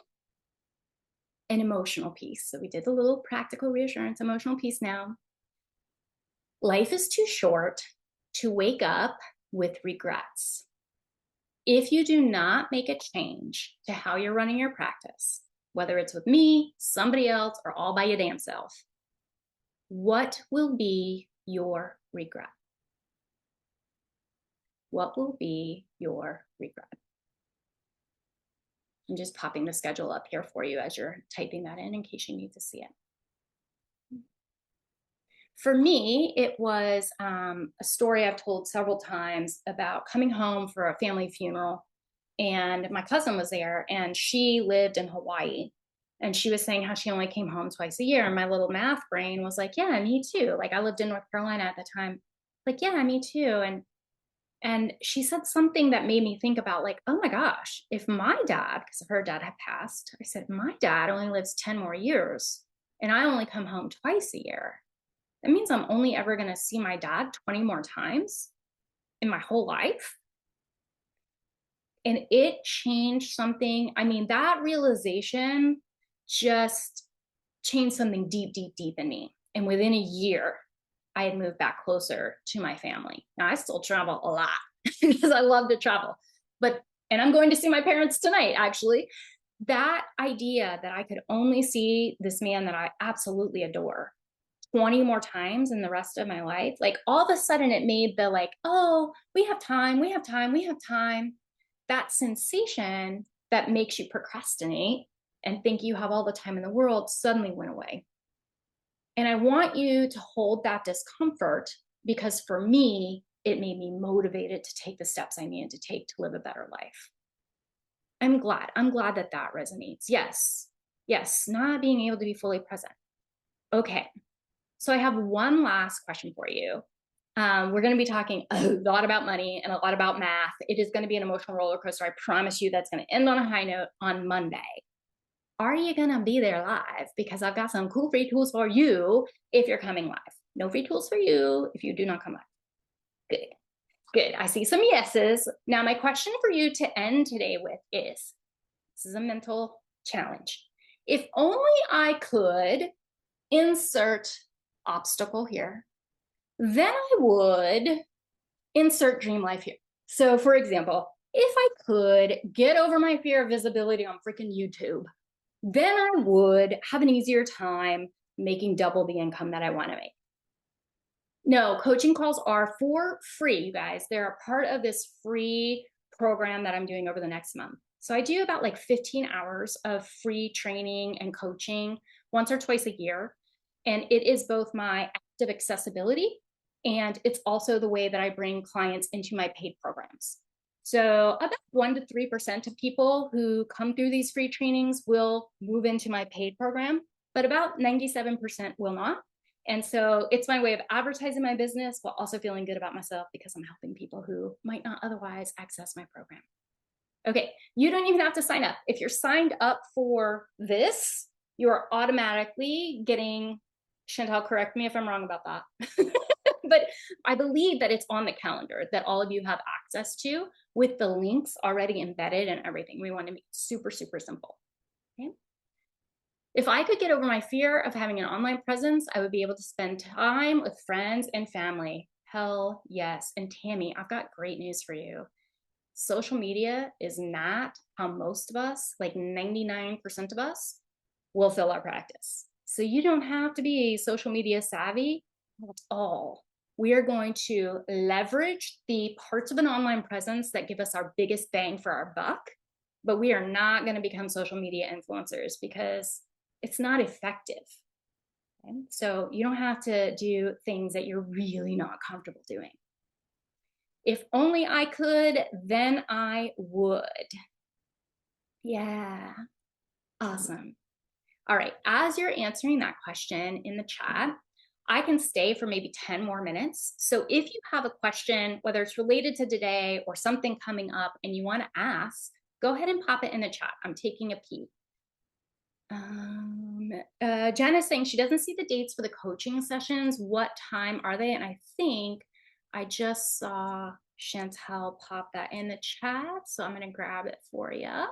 an emotional piece. So we did the little practical reassurance, emotional piece now. Life is too short to wake up with regrets. If you do not make a change to how you're running your practice, whether it's with me, somebody else, or all by your damn self, what will be your regret? What will be your regret? I'm just popping the schedule up here for you as you're typing that in case you need to see it. For me, it was a story I've told several times about coming home for a family funeral, and my cousin was there, and she lived in Hawaii, and she was saying how she only came home twice a year, and my little math brain was like, yeah, me too. Like, I lived in North Carolina at the time. Like, yeah, me too. And she said something that made me think about, like, oh my gosh, if my dad, because her dad had passed, I said, my dad only lives 10 more years, and I only come home twice a year. That means I'm only ever going to see my dad 20 more times in my whole life. And it changed something. I mean, that realization just changed something deep, deep, deep in me. And within a year, I had moved back closer to my family. Now, I still travel a lot because I love to travel. And I'm going to see my parents tonight, actually. That idea that I could only see this man that I absolutely adore 20 more times in the rest of my life, like all of a sudden it made the like, oh, we have time, we have time, we have time. that sensation that makes you procrastinate and think you have all the time in the world suddenly went away. And I want you to hold that discomfort, because for me, it made me motivated to take the steps I needed to take to live a better life. I'm glad that that resonates. Yes, not being able to be fully present. Okay, so I have one last question for you. We're going to be talking a lot about money and a lot about math. It is going to be an emotional roller coaster. I promise you that's going to end on a high note on Monday. Are you going to be there live? Because I've got some cool free tools for you if you're coming live. No free tools for you if you do not come live. Good. I see some yeses. Now, my question for you to end today with is, this is a mental challenge. If only I could insert obstacle here, then I would insert dream life here. So for example, if I could get over my fear of visibility on freaking YouTube, then I would have an easier time making double the income that I want to make. No, coaching calls are for free, you guys. They're a part of this free program that I'm doing over the next month. So I do about like 15 hours of free training and coaching once or twice a year. And it is both my active accessibility, and it's also the way that I bring clients into my paid programs. So about 1 to 3% of people who come through these free trainings will move into my paid program, but about 97% will not. And so it's my way of advertising my business while also feeling good about myself, because I'm helping people who might not otherwise access my program. Okay, you don't even have to sign up. If you're signed up for this, you are automatically getting, Chantal, correct me if I'm wrong about that. But I believe that it's on the calendar that all of you have access to, with the links already embedded and everything. We want to make it super, super simple. Okay. If I could get over my fear of having an online presence, I would be able to spend time with friends and family. Hell yes. And Tammy, I've got great news for you. Social media is not how most of us, like 99% of us, will fill our practice. So you don't have to be social media savvy at all. We are going to leverage the parts of an online presence that give us our biggest bang for our buck, but we are not going to become social media influencers because it's not effective. Okay? So you don't have to do things that you're really not comfortable doing. If only I could, then I would. Yeah, awesome. All right, as you're answering that question in the chat, I can stay for maybe 10 more minutes. So if you have a question, whether it's related to today or something coming up and you want to ask, go ahead and pop it in the chat. I'm taking a peek. Jenna's saying she doesn't see the dates for the coaching sessions. What time are they? And I think I just saw Chantal pop that in the chat, so I'm going to grab it for you.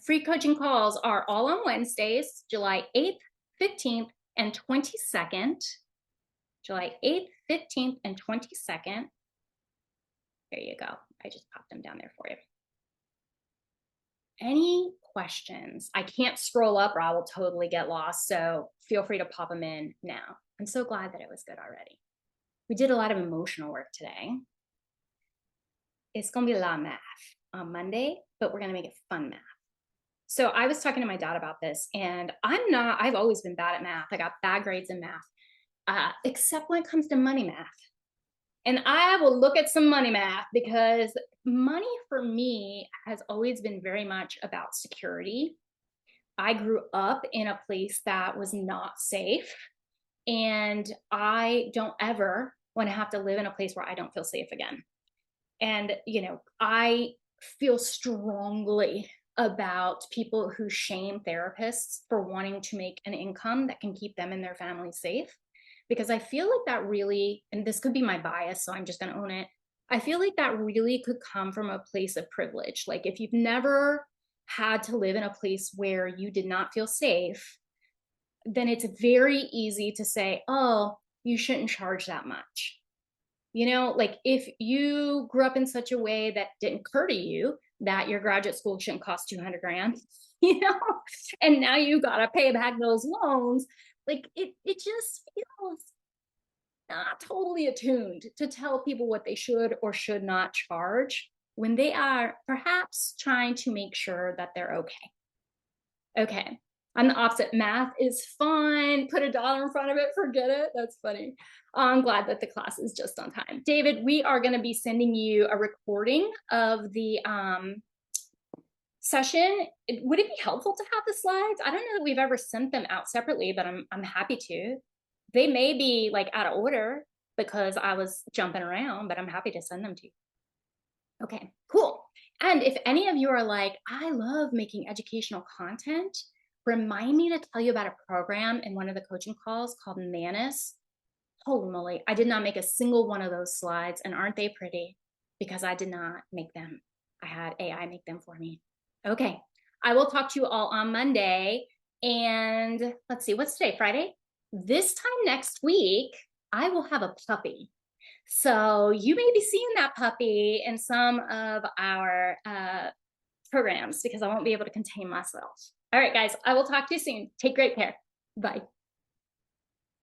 Free coaching calls are all on Wednesdays, July 8th, 15th, and 22nd. July 8th, 15th, and 22nd. There you go. I just popped them down there for you. Any questions? I can't scroll up or I will totally get lost, so feel free to pop them in now. I'm so glad that it was good already. We did a lot of emotional work today. It's going to be a lot of math on Monday, but we're going to make it fun math. So I was talking to my dad about this, and I've always been bad at math. I got bad grades in math, except when it comes to money math. And I will look at some money math, because money for me has always been very much about security. I grew up in a place that was not safe, and I don't ever want to have to live in a place where I don't feel safe again. And, you know, I feel strongly about people who shame therapists for wanting to make an income that can keep them and their family safe. Because I feel like that really, and this could be my bias, so I'm just going to own it. I feel like that really could come from a place of privilege. Like if you've never had to live in a place where you did not feel safe, then it's very easy to say, oh, you shouldn't charge that much. You know, like if you grew up in such a way that didn't occur to you that your graduate school shouldn't cost 200 grand, you know, and now you got to pay back those loans, like it just feels not totally attuned to tell people what they should or should not charge. when they are perhaps trying to make sure that they're okay. Okay, I'm the opposite. Math is fun. Put a dollar in front of it, forget it. That's funny. I'm glad that the class is just on time. David, we are going to be sending you a recording of the session. Would it be helpful to have the slides? I don't know that we've ever sent them out separately, but I'm happy to. They may be like out of order because I was jumping around, but I'm happy to send them to you. Okay, cool. And if any of you are like, I love making educational content, remind me to tell you about a program in one of the coaching calls called Manus. Holy moly, I did not make a single one of those slides, and aren't they pretty? Because I did not make them. I had AI make them for me. Okay, I will talk to you all on Monday. And let's see, what's today, Friday? This time next week, I will have a puppy. So you may be seeing that puppy in some of our programs because I won't be able to contain myself. All right, guys, I will talk to you soon. Take great care. Bye.